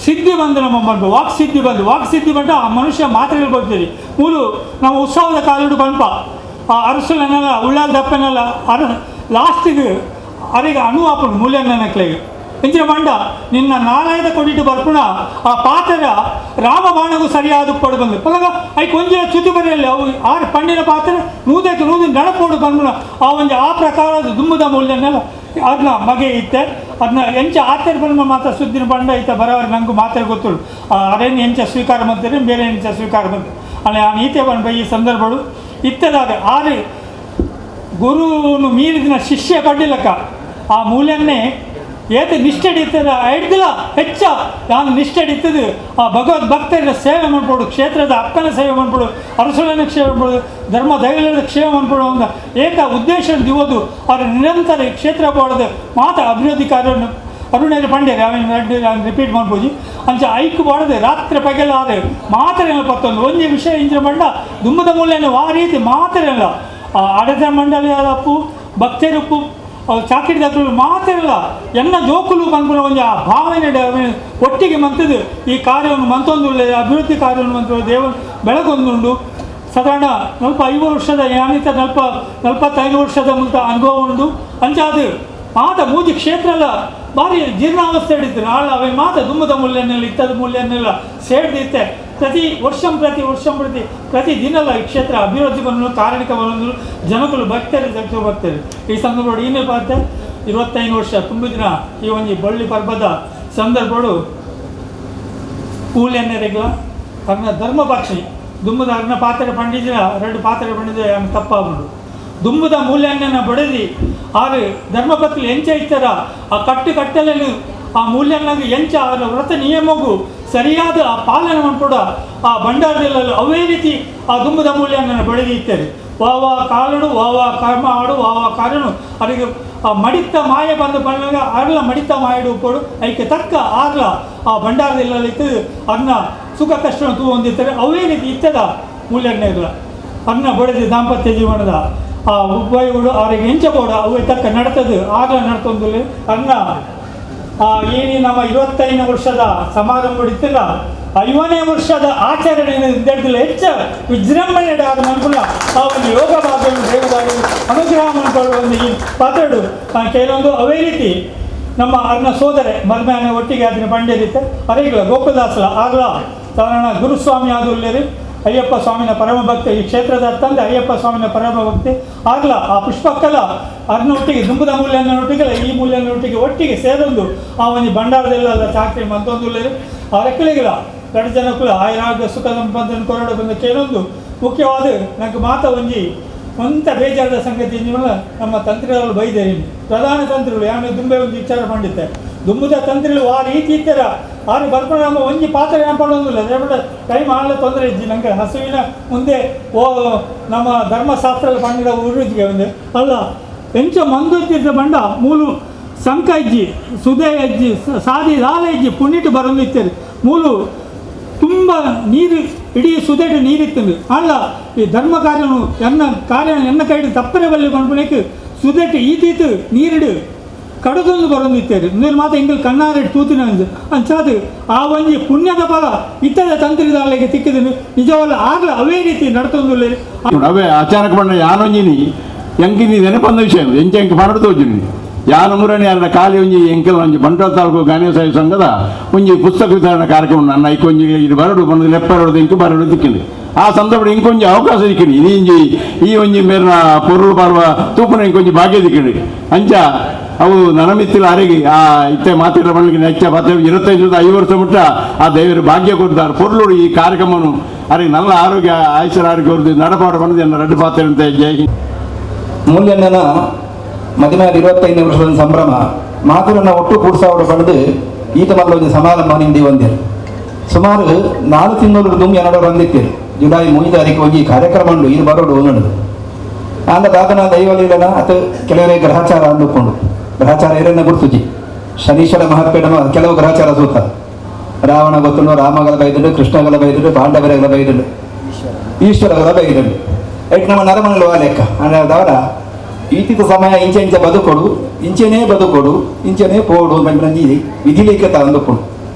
ಸಿದ್ಧಿ ಬಂದು ನಮ್ಮ ವಾಕ್ ಸಿದ್ಧಿ ಬಂದು ಆ ಮನುಷ್ಯ ಮಾತ್ರೆಗಳು ಬರ್ತೀರಿ ಮೂಲು ನಮ್ಮ ಉತ್ಸವದ ಕಾಲಡು ಬಂಪ ಆ ಅರಸಲನ್ನೆಲ್ಲ ಉಳ್ಳಾದ ದಪ್ಪನೆಲ್ಲ ಲಾಸ್ಟಿಗೆ ಅವರಿಗೆ ಅಣುವಾಪನು ಮೂಲ್ಯನಕ್ಲೆಗೆ ಇಂಚಿನ ಮಂಡ ನಿನ್ನ ನಾರಾಯದ ಕೊಡಿಟ್ಟು ಬರ್ಪುಣ ಆ ಪಾತ್ರ ರಾಮಬಾಣಗೂ ಸರಿಯಾದ ಕೊಡು ಬಂದು ಪಲಗ ಐ ಕೊಂಚ ಚ್ಯುತಿ ಬರೆಯಲ್ಲಿ ಅವು ಆರು ಪಂಡಿನ ಪಾತ್ರ ನೂದು ನಡಪೋಡು ಬಂದ್ಬಿಡ ಆ ಒಂದು ಆ ಪ್ರಕಾರದ ದುಂಬದ ಮೂಲ್ಯನೆಲ್ಲ ಅದನ್ನ ಮಗೆ ಇತ್ತೆ ಅದನ್ನ ಎಂಚ ಆತೇರು ಬಂದ ಮಾತ್ರ ಸುದ್ದಿನ ಬಂಡ ಐತೆ ಬರೋರು ನಂಗೂ ಮಾತ್ರ ಗೊತ್ತುಳು ಅರೇನು ಎಂಚ ಸ್ವೀಕಾರ ಮಾಡ್ತಾರೆ ಬೇರೆ ಎಂಚ ಸ್ವೀಕಾರ ಮಾಡ್ತಾರೆ ಅಲ್ಲಿ ಆ ನೀತೆ ಬಂದ ಈ ಸಂದರ್ಭಗಳು ಇತ್ತದಾಗ ಆರು ಗುರುನು ಮೀರಿದಿನ ಶಿಷ್ಯ ಕಡ್ಡಿಲಕ್ಕ ಆ ಮೂಲ್ಯನ್ನೇ ಏತ ನಿಷ್ಠೆ ಇರ್ತದ ಹಿಡ್ದಿಲ್ಲ ಹೆಚ್ಚ ನಾನು ನಿಷ್ಠೆ ಇರ್ತದೆ ಆ ಭಗವದ್ ಭಕ್ತರ ಸೇವೆ ಮಾಡ್ಬೋದು ಕ್ಷೇತ್ರದ ಅಪ್ಪನ ಸೇವೆ ಮಾಡ್ಬೋದು ಅರಸಲನ ಸೇವೆ ಮಾಡ್ಬೋದು ಧರ್ಮ ದೈವದ ಸೇವೆ ಮಾಡ್ಬೋದು ಅಂತ ಏಕ ಉದ್ದೇಶ ದಿವೋದು ಅವ್ರ ನಿರಂತರ ಕ್ಷೇತ್ರ ಮಾಡೋದು ಮಾತ್ರ ಅಭಿವೃದ್ಧಿ ಕಾರ್ಯವನ್ನು ಅರುಣೇರು ಪಂಡ್ಯರು ಅವೇನು ರಿಪೀಟ್ ಮಾಡ್ಬೋದು ಅಂಚ ಐಕು ಮಾಡೋದು ರಾತ್ರಿ ಪಗೆಲ್ಲ ಆದರೆ ಮಾತ್ರ ಪತ್ತೊಂದು ಒಂದೇ ವಿಷಯ ಇಂಚಿನ ಮಂಡ ದುಂಬದ ಮೂಲೆಯನ್ನು ಆ ರೀತಿ ಮಾತ್ರ ಅಡೆದ ಮಂಡಳಿ ಅಪ್ಪು ಭಕ್ತರಪ್ಪು ಚಾಕಿಡಿದಾಕಲು ಮಾತಿರಲ್ಲ ಎನ್ನ ಜೋಕುಲು ಬಂದ್ಬಿಡ ಒಂದು ಆ ಭಾವನೆ ಒಟ್ಟಿಗೆ ಮಂತದ್ದು ಈ ಕಾರ್ಯವನ್ನು ಮಂತೊಂದು ಅಭಿವೃದ್ಧಿ ಕಾರ್ಯವನ್ನು ಮಂತ್ರ ದೇವ ಬೆಳಗೊಂದುಂಡು ಸಾಧಾರಣ 45 ವರ್ಷದ ಯಾನಿತ 45 ವರ್ಷದ ಮುಂತ ಅನುಭವ ಉಂಡು ಅಂಚಾದು ಮಾತ ಮೂಜಿ ಕ್ಷೇತ್ರಲ್ಲ ಭಾರಿ ಜೀರ್ಣಾವಸ್ಥೆ ಹಿಡಿದ್ರು ಆಳ ಅವೇ ಮಾತ ದುಮ್ಮದ ಮೂಲ್ಯನೆಲ್ಲ ಇತ್ತದ ಮೂಲ್ಯನೆಲ್ಲ ಸೇಡ್ದಿತ್ತೆ ಪ್ರತಿ ದಿನಲ್ಲ ಈ ಕ್ಷೇತ್ರ ಅಭಿವೃದ್ಧಿ ಬಂದು ಕಾರಣಿಕ ಬಂದು ಜನಗಳು ಬರ್ತಾರೆ ಬರ್ತಾರೆ ಈ ಸಂದರ್ಭ ಏನೇ ಪಾತೆ 25 ವರ್ಷ ತುಂಬಿದಿನ ಈ ಒಂದು ಬಳ್ಳಿ ಪರ್ಬದ ಸಂದರ್ಭಗಳು ಕೂಲೆನ್ನೆರೆಗಳ ಅರ್ನ ಧರ್ಮಪಕ್ಷಿ ದುಂಬದ ಅರ್ನ ಪಾತ್ರೆ ಪಂಡಿದಿನ 2 ಪಾತ್ರೆ ಪಂಡಿದ ತಪ್ಪಾಗುಂಡು ದುಂಬದ ಮೂಲ್ಯನ್ನ ಬಡದಿ ಆರು ಧರ್ಮಪತ್ರಿ ಎಂಚ ಇರ್ತಾರ ಆ ಕಟ್ಟಲೆನು ಆ ಮೂಲ್ಯನಾಗಿ ಎಂಚ ಅವರ ವ್ರತ ನಿಯಮಗೂ ಸರಿಯಾದ ಆ ಪಾಲನೆ ಕೂಡ ಆ ಭಂಡಾರದಲ್ಲಿ ಅವೇ ರೀತಿ ಆ ದುಂಬದ ಮೂಲ್ಯನ ಬಡದಿ ಇರ್ತಾರೆ ವಾವ ಕಾಲಡು ವಾವ ಕರ್ಮ ಆಡು ವಾವ ಕಾರಣು ಅವರಿಗೆ ಆ ಮಡಿತ ಮಾಯ ಬಂದು ಬಂದಾಗ ಆಗ್ಲ ಮಡಿತ ಮಾಯಡು ಕೊಡು ಅದಕ್ಕೆ ತಕ್ಕ ಆಗ್ಲ ಆ ಭಂಡಾರದಲ್ಲಿ ಇತ್ತು ಅದನ್ನ ಸುಖ ಕಷ್ಟವನ್ನು ತೂವೊಂದಿರ್ತಾರೆ ಅವೇ ರೀತಿ ಇತ್ತದ ಮೂಲ್ಯನೇ ಇಲ್ಲ ಅನ್ನ ಬಡದಿ ದಾಂಪತ್ಯ ಜೀವನದ ಆ ಉಪಾಯಗಳು ಅವರಿಗೆ ಹೆಂಚಬೋಡ ಅವೇ ತಕ್ಕ ನಡ್ತದೆ ಆಗ್ಲ ನಡ್ತೊಂದು ಅನ್ನ ಏನಿ ನಮ್ಮ 25ನೇ ವರ್ಷದ ಸಮಾರಂಭ ಇತ್ತಿಲ್ಲ 50ನೇ ವರ್ಷದ ಆಚರಣೆಯನ್ನು ನಡೆದಿಲ್ಲ ಹೆಚ್ಚು ವಿಜೃಂಭಣೆ ಆದ ಅನುಕೂಲ ಆ ಒಂದು ಯೋಗ ಭಾಗವನ್ನು ದೇವದಾಗಿ ಅನುಗ್ರಹ ಮಾಡಿಕೊಳ್ಳುವ ಈ ಪಾತ್ರಡು ಕೆಲವೊಂದು ಅವೇ ರೀತಿ ನಮ್ಮ ಅರ್ನ ಸೋದರ ಮರ್ಮ್ಯಾನ ಒಟ್ಟಿಗೆ ಅದನ್ನ ಪಂಡಿರಿತ್ತೆ ಅರೆಗಳ ಗೋಕುಲದಾಸಲ ಆಗ್ಲ ಸಾಧಾರಣ ಗುರುಸ್ವಾಮಿ ಆದುಲ್ಲೇರಿ ಅಯ್ಯಪ್ಪ ಸ್ವಾಮಿನ ಪರಮ ಭಕ್ತಿ ಈ ಕ್ಷೇತ್ರದ ತಂದೆ ಅಯ್ಯಪ್ಪ ಸ್ವಾಮಿನ ಪರಮ ಭಕ್ತಿ ಆಗ್ಲ ಆ ಪುಷ್ಪಕ್ಕಲ ಅದನ್ನೊಟ್ಟಿಗೆ ದುಂಬದ ಮೂಲ್ಯನೊಟ್ಟಿಗೆ ಈ ಮೂಲ್ಯನೊಟ್ಟಿಗೆ ಒಟ್ಟಿಗೆ ಸೇರೊಂದು ಆ ಒಂದು ಭಂಡಾರದೆಲ್ಲ ಚಾಕ್ರಿ ಮಂತೊಂದು ಆ ಲೆಕ್ಕಲಿಗಿಲ್ಲ 2 ಜನಕ್ಕೂ ಆಯುರಾಗ ಸುಖ ಸಂಪತ್ತನ್ನು ಕೊರಡು ಬಂದ ಕೆಲವೊಂದು ಮುಖ್ಯವಾದ ನನಗೆ ಮಾತ ಒಂಜಿ ಒಂಥ ಬೇಜಾರದ ಸಂಗತಿ ನಮ್ಮ ತಂತ್ರಿಗಳು ಬೈದೇರಿ ಪ್ರಧಾನ ತಂತ್ರಿಗಳು ಯಾರು ದುಂಬೆ ಒಂದು ವಿಚಾರ ಮಾಡಿದ್ದೆ ದುಂಬದ ತಂತ್ರಿಗಳು ಆ ರೀತಿ ಇತ್ತರ ಆರು ಬರ್ಕೊಂಡು ನಮ್ಮ ಒಂಜಿ ಪಾತ್ರ ನೆನಪಡೋದಿಲ್ಲ ದಯವಿಟ್ಟು ಟೈಮ್ ಆಗಲೇ ತೊಂದರೆ ಇದ್ದಿ ನನಗೆ ಹಸುವಿನ ಮುಂದೆ ನಮ್ಮ ಧರ್ಮಶಾಸ್ತ್ರದ ಪಂಡಿತ ಉರುಜಿಗೆ ಒಂದು ಅಲ್ಲ ಎಂಚ ಮಂದುತ್ತಿದ್ದ ಬಂಡ ಮೂಲು ಸಂಕ ಇಜ್ಜಿ ಸುದೆ ಅಜ್ಜಿ ಸಾದಿ ಲಾಲ ಇಜ್ಜಿ ಪುಣ್ಣಿಟ್ಟು ಬರೋದು ಇತ್ತೇರಿ ಮೂಲು ತುಂಬ ನೀರು ಇಡೀ ಸುದೇಟು ನೀರಿತ್ತು ಅಲ್ಲ ಈ ಧರ್ಮ ಎನ್ನ ಕೈಡು ತಪ್ಪನೆ ಬಲ್ಲಿ ಕೊಂಡ್ಬಿಡಕ್ಕೆ ಸುದೇಟು ಈತೀತು ನೀರಿಡು ಕಡದೊಂದು ಬರೋದಿತ್ತೇರಿ ನೀರು ಮಾತ್ರ ಹಿಂಗೆ ಕಣ್ಣಾರಿಟ್ಟು ತೂತಿನ ಅಂಚಾದು ಆ ಒಂಜಿ ಪುಣ್ಯದ ಫಲ ಇತ್ತದ ತಂತ್ರಿದಾಲೆಗೆ ತಿಕ್ಕಿದನು ನಿಜವಲ್ಲ ಆಗ್ಲ ಅವೇ ರೀತಿ ನಡ್ತೊಂದು ಅವೇ ಅಚಾನಕ್ ಬಂಡ ಯಾನೊಂಜಿನಿ ಎಂಕಿನಿ ನೆನಪಂದ ವಿಷಯ ಎಂಚ ಎಂಕ ಪರಡು ತೋಜಿನಿ ಯಾನ ಮೂರನೇ ಯಾರ ಖಾಲಿ ಒಂಜಿ ಎಂಕೆಲ ಒಂಜಿ ಬಂಟ್ವಾಳ ತಾಲೂಕು ಗಾಣಿಗ ಸಾಹಿತ್ಯ ಸಂಘದ ಒಂಜಿ ಪುಸ್ತಕ ವಿತರಣಾ ಕಾರ್ಯಕ್ರಮ ನನ್ನ ಐಕೊಂಜಿ ಇದು ಬರಡು ಬಂದು ಲೆಪ್ಪರಡು ಇಂಕು ಬರಡು ತಿಕ್ಕಿಂದು ಆ ಸಂದರ್ಭ ಇಂಕೊಂಜಿ ಅವಕಾಶ ದಿಕ್ಕಿನಿ ಇಂಜಿ ಈ ಒಂಜಿ ಮೇರಿನ ಪೊರುಳು ಪಾರ್ವ ತೂಪನ ಇಂಕೊಂಜಿ ಭಾಗ್ಯ ದಿಕ್ಕಿಂಡು ಅಂಚ ಅವು ನನಮಿತ್ತಿಲ್ಲ ಅರಿಗೆ ಆ ಇತ್ತೆ ಮಾತಿರ ಬಣ್ಣಿಗೆ ನೆಚ್ಚ 25-50 ವರ್ಷ ಮುಟ್ಟ ಆ ದೇವರು ಭಾಗ್ಯ ಕೊಡ್ತಾರೆ ಪೊರ್ಲುಡು ಈ ಕಾರ್ಯಕ್ರಮವನ್ನು ಅರಿಗೆ ನಲ್ಲ ಆರೋಗ್ಯ ಆಯುಷ್ಯರ ಆರೋಗ್ಯ ಕೊಡ್ದು ನಡಪಾಡು ಬಂದು ಎನ್ನ 2 ಪಾತ್ರ ಅಂತ ಜೈ ಹಿಂದ್. ಮೂಲ್ಯಣ್ಣನ ಮದುವೆ 25ನೇ ವರ್ಷದ ಸಂಭ್ರಮ ಮಾತುರನ್ನ ಒಟ್ಟು ಕೂಡ್ಸಾವಡು ಪಡೆದು ಈತ ಮಲ್ಲ ಒಂದು ಸಮಾರಂಭ ನಿಂದಿ ಒಂದಿರು ಸುಮಾರು 4 ತಿಂಗಳು ದುಮ್ಮಿ ಎರಡವರು ಬಂದಿತ್ತೇರಿ ಜುಲೈ 3 ತಾರೀಕು ಹೋಗಿ ಕಾರ್ಯಕ್ರಮ ಉಂಡು ಇದು ಬರೋಡು ಒಂದೊಂದು ಆಂದ ದಾದನ ದೈವಲೀಲನ ಅಥವಾ ಕೆಲವರೇ ಗ್ರಹಚಾರ ಅಂದುಕೊಂಡು ಗ್ರಹಚಾರ ಏರನ್ನ ಗುರುತುಜಿ ಶನೀಶ್ವರ ಮಹಾತ್ಪೇಟ ಕೆಲವು ಗ್ರಹಚಾರ ಸೂತ ರಾವಣ ಗೊತ್ತುಂಡು ರಾಮಗಲ ಬೈದುಂಡು ಕೃಷ್ಣಗಲ ಬೈದುಂಡು ಪಾಂಡವರಗಲ ಬೈದುಂಡು ಈಶ್ವರಗಲ ಬೈದುಂಡು ಎಟ್ ನಮ್ಮ ನರಮನಲು ಆ ಲೆಕ್ಕ ಅನ್ನೋದವರ ಈತಿತ ಸಮಯ ಇಂಚೆ ಬದುಕೊಡು ಇಂಚೆನೇ ಬದುಕೊಡು ಇಂಚೆನೇ ಪೋಡು ಮಂದಿ ವಿಧಿಲಿಖಿತ ಅಂದುಕೊಂಡು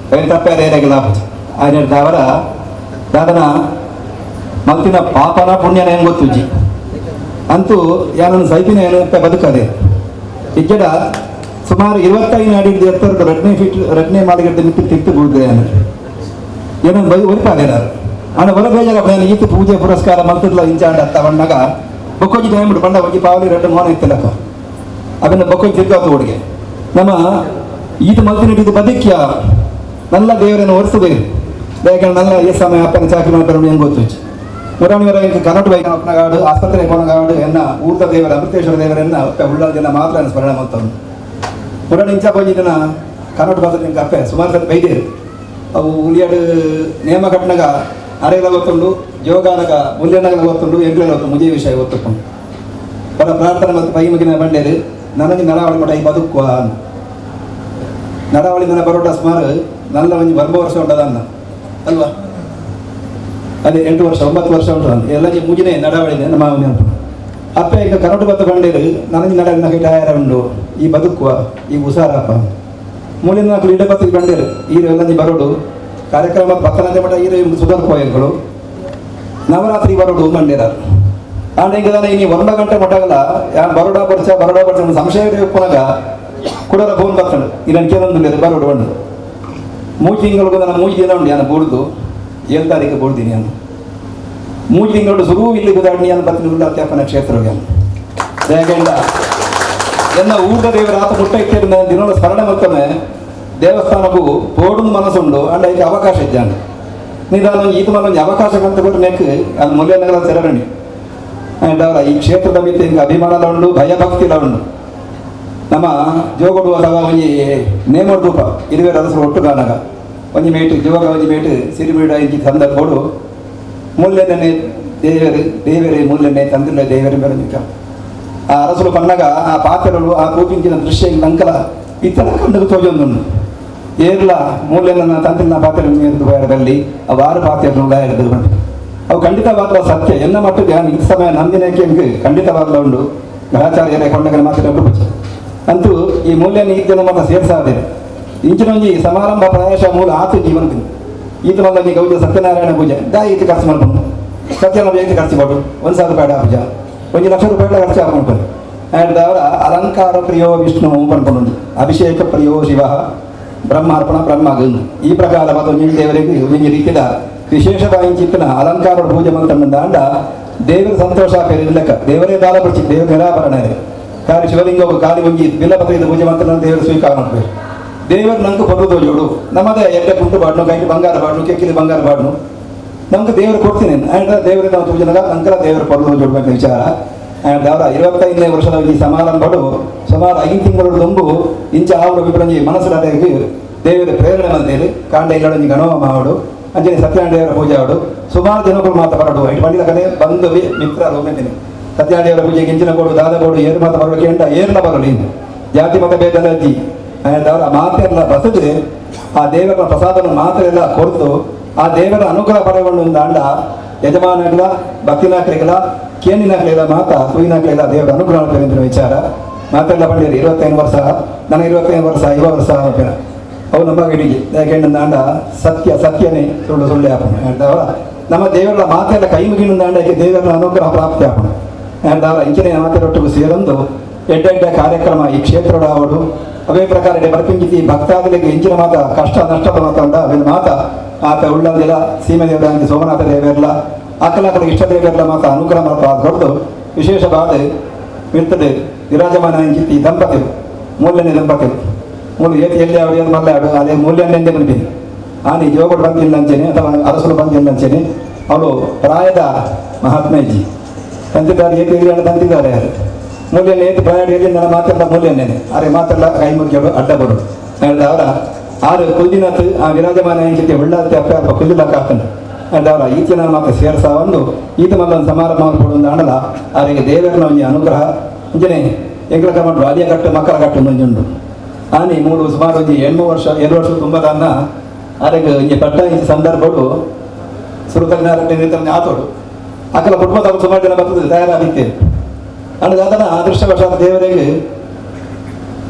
ತಪ್ಪೇರೆಗಳ ಅವರ ದಾದನ ಮಲ್ತಿನ ಪಾಪನ ಪುಣ್ಯನ ಹೆಂಗೆ ಗೊತ್ತುಜಿ ಅಂತೂ ಯಾರನ್ನು ಸೈತಿನ ಏನಂತ ಬದುಕದೆ ಇಜ್ಜಡ ಸುಮಾರು 25 ಅಡಿಗೆ ಎತ್ತರದ 2 ಫೀಟ್ 2 ಮಾಲಿಗಡ್ಡೆ ನಿಂತು ತಿಕ್ತು ಬೀಳ್ದೆ ಏನೊಂದು ಒಲಿಪಾದೇನಾರು ಆನ ಹೊರ ಬೇಜಾರ ಈತ ಪೂಜೆ ಪುರಸ್ಕಾರ ಮಂತ್ರಲ್ಲ ಇಂಚಾಂಡ ತಗೊಂಡಾಗ ಬೊಕ್ಕೊಂಜಿ ಟೈಮ್ ಬಂಡ ಹೋಗಿ ಪಾವಲಿ 2 ಮೋನ ಇತ್ತಲಕ್ಕ ಅದನ್ನು ಬೊಕ್ಕೊಂಜಿ ತಿರ್ಗಾತು ಹುಡುಗೆ ನಮ್ಮ ಈತ ಮಲ್ತಿನ ಇದು ಬದುಕ್ಯ ನಲ್ಲ ದೇವರನ್ನು ಒರೆಸದೆ ಬೇಗ ನಲ್ಲ ಈ ಸಮಯ ಅಪ್ಪನ ಚಾಕರಿ ಮಾಡ್ತಾರೆ ಹೆಂಗೆ ಗೊತ್ತು ಮುರಾಣಿವರ ಕನ್ನಡ ಬೈಕ್ ಅಪ್ಪನಗಾಡು ಆಸ್ಪತ್ರೆ ಕೊನಗಾಡು ಎನ್ನ ಊರ್ದ ದೇವರ ಅಮೃತೇಶ್ವರ ದೇವರನ್ನ ಉಳ್ಳ ಜನ ಮಾತ್ರ ಸ್ಮರಣ ಮಾಡ್ತಾವೆ ಮುರಾಣಿ ಇಂಚ ಬಂದಿದ್ದನ ಕನ್ನಡ ಭಾಷೆ ನಿಂಗೆ ಅಪ್ಪೆ ಸುಮಾರು ಸಲ ಬೈದೇರು ಅವು ಉಳಿಯಾಡು ನೇಮ ಕಟ್ಟನಾಗ ಅರೆಗಳ ಗೊತ್ತುಂಡು ಯೋಗಾನಗ ಮುಲ್ಯನಗಲ ಗೊತ್ತುಂಡು ಎಂಗ್ಲೆಲ್ಲ ಗೊತ್ತು ಮುಜೆ ವಿಷಯ ಗೊತ್ತುಕೊಂಡು ಪರ ಪ್ರಾರ್ಥನೆ ಮತ್ತು ಪೈ ಮುಗಿನ ಬಂಡೇರು ನನಗೆ ನಡಾವಳಿ ಮಠ ಈ ಬದುಕುವ ನಡಾವಳಿ ನನ್ನ ಬರೋಟ ಸುಮಾರು ನಲ್ಲ ಒಂದು 1 ವರ್ಷ ಉಂಟದ ಅನ್ನ ಅಲ್ವಾ ಅದೇ 8 ವರ್ಷ 9 ವರ್ಷ ಉಂಟು ಎಲ್ಲ ಮುಗಿನೇ ನಡಾವಳಿ ನಮ್ಮ ನೆನಪು ಅಪ್ಪ ಈಗ ಕರಡು ಬತ್ತು ಬಂದಿರು ನನಗೆ ನಡಗಿನ ಟಯರ ಉಂಡು ಈ ಬದುಕುವ ಈ ಉಸಾರಪ್ಪ ಮೂಲಿನ ನಾಲ್ಕು ಇಡ ಬತ್ತಿಗೆ ಬಂದಿರು ಈರೆಲ್ಲ ನೀ ಬರೋಡು ಕಾರ್ಯಕ್ರಮ ಪತ್ತನಂತೆ ಮಠ ಈರೆ ಸುಧಾರ್ ಕೋಯಲ್ಗಳು ನವರಾತ್ರಿ ಬರೋಡು ಮಂಡ್ಯರ ಆಂಡ ಈಗ ನಾನು ಇನ್ನು 1 ಗಂಟೆ ಮಠಗಲ್ಲ ಯಾರು ಬರೋಡ ಬರ್ಚ ಸಂಶಯ ಕೊನಾಗ ಕುಡರ ಫೋನ್ ಬರ್ತಾನೆ ಇದನ್ನು ಕೇಳೊಂದು ಬರೋಡು ಬಂದು 3 ತಿಂಗಳಿಗೆ ನಾನು 3 ದಿನ ಉಂಡು ನಾನು ಬೂಡ್ದು 7 ತಾರೀಕು ಬೂಡ್ತೀನಿ ನಾನು 3 ತಿಂಗಳು ಶುರು ಇಲ್ಲಿ ಗುದಾಡ್ನಿ ಅನ್ನು ಬರ್ತೀನಿ ಅತ್ಯಾಪನ ಕ್ಷೇತ್ರಗೆ ಯಾಕೆಂದ ಎನ್ನ ಊಟ ದೇವರ ಆತ ಮುಟ್ಟ ಇಟ್ಟಿದ್ದ ದಿನಗಳ ಸ್ಮರಣೆ ಮತ್ತೊಮ್ಮೆ ದೇವಸ್ಥಾನಕ್ಕೂ ಪೋಡುದು ಮನಸ್ಸುಂಡು ಅಂಡ ಈಗ ಅವಕಾಶ ಇದ್ದಾನೆ ನೀನು ಇದು ಮನೊಂದು ಅವಕಾಶ ಅಂತ ಕೊಟ್ಟು ನೆಕ್ ಅದು ಮೂಲ್ಯನಗರ ತೆರಗಣಿ ಅಂಡ್ ಅವರ ಈ ಕ್ಷೇತ್ರದ ಮಿತಿ ಹಿಂಗೆ ಅಭಿಮಾನದ ಉಂಡು ಭಯಭಕ್ತಿಲ ಉಂಡು ನಮ್ಮ ಜೋಗೊಡು ಅಥವಾ ಒಂಜಿ ನೇಮೋಡ್ ರೂಪ ಇರುವೆ ರಸರು ಒಟ್ಟು ಗಾನಗ ಒಂಜಿ ಮೇಟು ಜೋಗ ಒಂಜಿ ಮೇಟು ಸಿರಿಮೀಡ ಇಂಚಿ ಸಂದರ್ಭಗಳು ಮೂಲ್ಯನೇ ದೇವರೇ ಮೂಲ್ಯನೇ ತಂದಿಲ್ಲ ದೇವರೇ ಬೆಳೆದಿಕ್ಕ ಆ ಅರಸರು ಪನ್ನಗ ಆ ಪಾತ್ರೆಗಳು ಆ ಕೂಪಿಂಚಿನ ದೃಶ್ಯ ನಂಕಲ ಇತರ ಕಣ್ಣು ತೋಜೊಂದುಂಡು ಏರ್ಲ ಮೂಲ್ಯನ ತಂದಿನ ಪಾತ್ರೆ ಎದುರುದಲ್ಲಿ ಅವು 6 ಪಾತ್ರೆಗಳು ಎದುರು ಬಂದು ಅವು ಖಂಡಿತವಾದ ಸತ್ಯ ಎನ್ನ ಮಟ್ಟಿಗೆ ಈ ಸಮಯ ನಂದಿನಕ್ಕೆ ಖಂಡಿತವಾದ ಉಂಡು ಗ್ರಹಚಾರ್ಯರೇ ಕೊಂಡಗನ ಮಾತಾಡೋದು ಅಂತೂ ಈ ಮೂಲ್ಯನ ಈ ಜನ ಮಾತ್ರ ಸೇರಿಸಾದೆ ಇಂಚಿನೊಂಜಿ ಸಮಾರಂಭ ಪ್ರವೇಶ ಮೂಲ ಆತು ಜೀವನದಿಂದ ಈತ ಮಲ್ಲ ಗೌಜ ಸತ್ಯನಾರಾಯಣ ಪೂಜೆ ಈತ ಖರ್ಚು ಮಾಡ್ಕೊಂಡು ಸತ್ಯನಾರಾಯಣ ಜಯಂತಿ ಖರ್ಚು ಮಾಡು 1,000 ರೂಪಾಯಿ ಪೂಜೆ 1 ಲಕ್ಷ ರೂಪಾಯಿ ಖರ್ಚು ಹಾಕೊಂಡು ಆ್ಯಂಡ್ ಅವರ ಅಲಂಕಾರ ಪ್ರಿಯೋ ವಿಷ್ಣು ಪಡ್ಕೊಂಡು ಅಭಿಷೇಕ ಪ್ರಿಯೋ ಶಿವ ಬ್ರಹ್ಮಾರ್ಪಣ ಬ್ರಹ್ಮಗಂದು ಈ ಪ್ರಕಾರ ಒಂದು ದೇವರಿಗೆ ಒಂದು ರೀತಿಯ ವಿಶೇಷವಾಗಿ ಚಿತ್ತನ ಅಲಂಕಾರ ಪೂಜೆ ಮಂತಂಡ ಅಂಡ ದೇವರ ಸಂತೋಷ ಲೆಕ್ಕ ದೇವರೇ ದಾಲ ಪಡಿಸಿ ದೇವರ ನಿರಾಭರಣ ಕಾರಿ ಶಿವಲಿಂಗ ಕಾಲಿ ಒಂಜಿ ಬಿಲ್ಲಪತ್ರಿದ ಪೂಜೆ ಮಂತ್ರ ದೇವರು ಸ್ವೀಕಾರ ಮಾಡಬೇಕು ದೇವರು ನಂಗೆ ಬರೋದು ಜೋಡು ನಮ್ಮದೇ ಎಡ್ಡೆ ಕುಂಟು ಬಾಡ್ನು ಕೈಗೆ ಬಂಗಾರ ಬಾಡ್ನು ಕೆಕ್ಕಿಲಿ ಬಂಗಾರ ಬಾಡ್ನು ನಮ್ಗೆ ದೇವರು ಕೊಡ್ತೀನಿ ಆ್ಯಂಡ್ ದೇವರೇ ನಾವು ಪೂಜೆನಾಗ ನಂತರ ದೇವರು ಕೊಡೋದು ಜೋಡ್ಬೇಕು ವಿಚಾರ ಆ್ಯಂಡ್ ಅವರ 25ನೇ ವರ್ಷದ ಈ ಸಮಾರಂಭಗಳು ಸುಮಾರು 5 ತಿಂಗಳು ತುಂಬು ಇಂಚ ಅವರು ವಿಪರಂಜಿ ಮನಸ್ಸು ದೇವರ ಪ್ರೇರಣೆ ಬಂದೇಳಿ ಕಾಂಡ ಇಲ್ಲೊಂಜಿ ಗಣವ ಮಾಡು ಅಂಜನೆ ಸತ್ಯನಾರಾಯಣ ದೇವರ ಪೂಜೆ ಆಡು ಸುಮಾರು ಜನಗಳು ಮಾತಾ ಬರಡು ಇಟ್ಟು ಬಂದಿದ ಕಡೆ ಬಂದು ಮಿತ್ರರು ಒಮ್ಮೆಂತೀನಿ ಸತ್ಯನಾರಾಯಣ ದೇವರ ಪೂಜೆಗೆ ಇಂಚಿನ ಬೋಡು ದಾದ ಬೋಡು ಏರು ಮಾತ ಬರಬೇಕು ಎಂಟ ಏರ್ನ ಬರಲಿ ಜಾತಿ ಮತ ಭೇದದ ಅಜ್ಜಿ ಆ್ಯಂಡ್ ಅವರ ಮಾತೆಲ್ಲ ಬಸದ್ರೆ ಆ ದೇವರ ಪ್ರಸಾದವನ್ನು ಮಾತ್ರ ಎಲ್ಲ ಕೊಡ್ತು ಆ ದೇವರ ಅನುಗ್ರಹ ಪಡೆಕೊಂಡು ಒಂದು ಅಂಡ ಯಜಮಾನಗಳ ಭಕ್ತಿನಾಕ್ರಿಗಳ ಕೇನಿನಾಕ್ಲಿಲ್ಲ ಮಾತ ಸುಯಿನಾಕ್ಲಿಲ್ಲ ದೇವರ ಅನುಗ್ರಹ ಪಡೆದ ವಿಚಾರ ಮಾತೆಲ್ಲ ಬಂದಿರಿ 25 ವರ್ಷ ನನಗೆ 25 ವರ್ಷ 20 ವರ್ಷ ಅವು ನಮ್ಮ ಗಡಿಗೆ ಯಾಕೆಂಡ ಅಂಡ ಸತ್ಯನೇ ಸುಳ್ಳೆ ಹಾಕೋಣ ಅವರ ನಮ್ಮ ದೇವರ ಮಾತೆಲ್ಲ ಕೈ ಮುಗಿನ ಅಂಡಕ್ಕೆ ದೇವರ ಅನುಗ್ರಹ ಪ್ರಾಪ್ತಿ ಹಾಕೋಣ ಅವರ ಇಂಚಿನ ಮಾತೆರೊಟ್ಟಿಗೂ ಸೇರೊಂದು ಎಡ್ಡ ಕಾರ್ಯಕ್ರಮ ಈ ಕ್ಷೇತ್ರದ ಅವಡು ಅವೇ ಪ್ರಕಾರ ಬರ್ಪಿಂಗಿತಿ ಭಕ್ತಾದಿಗಳಿಗೆ ಇಂಚಿನ ಮಾತ ಕಷ್ಟ ನಷ್ಟದ ಮಾತಂಡ ಅವಿನ ಮಾತ ಆತ ಉಳ್ಳದಿಲ್ಲ ಸೀಮೆ ದೇವರ ಸೋಮನಾಥ ದೇವರಲ್ಲ ಅಕ್ಕಲಕ್ಕಳ ಇಷ್ಟ ದೇವರಲ್ಲ ಮಾತ ಅನುಗ್ರಹ ಮಾತ ದೊಡ್ಡದು ವಿಶೇಷವಾದ ಇರ್ತದೆ ವಿರಾಜಮಾನ ಇಂಚಿತಿ ದಂಪತಿಗಳು ಮೂಲ್ಯನೇ ದಂಪತಿಗಳು ಮೂಲ ಏತಿ ಎಲ್ಲಿ ಅವಳು ಏನು ಮಲ್ಲಾಡು ಅದೇ ಮೂಲ್ಯನ್ನೆಂದೇ ಬಂದಿದ್ದೀನಿ ಆನೆ ಜೋಗಡು ಬಂದಿಲ್ಲ ಅಂಚೇನೆ ಅಥವಾ ಅರಸರು ಬಂದಿಲ್ಲ ಅಂಚೇನೆ ಅವಳು ಪ್ರಾಯದ ಮಹಾತ್ಮೇಜಿ ತಂತಿದ್ದಾರೆ ಏತಿ ಎಲ್ಲಿ ತಂತಿದ್ದಾರೆ ಯಾರು ಮೂಲ್ಯನ ಏತಿ ಪ್ರಾಯದ ಎಲ್ಲಿ ನನ್ನ ಮಾತೆಲ್ಲ ಮೂಲ್ಯನ್ನೇನೆ ಅರೆ ಮಾತೆಲ್ಲ ಕೈ ಮುಗಿಯೋದು ಅಡ್ಡ ಬರೋದು ಅವರ 6 ಕುಲ್ದಿನತ್ತು ಆ ವಿರಾಜಮಾನ ಇಂಚಿತಿ ಒಳ್ಳತ್ತೆ ಅಪ್ಪ ಕುಲ್ದಿಲಕ್ಕ ಹಾಕೊಂಡು ಅವರ ಈಚಿನ ಮಾತ್ರ ಸೇರ್ಸ ಒಂದು ಈತ ಮಲ್ಲೊಂದು ಸಮಾರಂಭ ಕೊಡೊಂದು ಆಡಲ ಅವರಿಗೆ ದೇವರನ ಒಂದು ಅನುಗ್ರಹ ಇಂಜನೆ ಎಂಗ್ಲ ಕಟ್ಟು ಬಾಲ್ಯ ಕಟ್ಟು ಮಕ್ಕಳ ಕಟ್ಟು ಒಂದುಂಡು ಆನೆ 3 ಸುಮಾರು ಒಂದು 2 ವರ್ಷ ತುಂಬದನ್ನ ಅದಕ್ಕೆ ಈ ಪಟ್ಟ ಈ ಸಂದರ್ಭಗಳು ಸುರುತಜ್ಞ ಆತೋಡು ಅಕ್ಕಲ ಕುಟುಂಬದ ಸುಮಾರು ಜನ ಬರ್ತದೆ ತಯಾರಾಗಿತ್ತೇನೆ ಅಂದರೆ ಅದನ್ನು ಅದೃಷ್ಟವಶಾತ್ ದೇವರಿಗೆ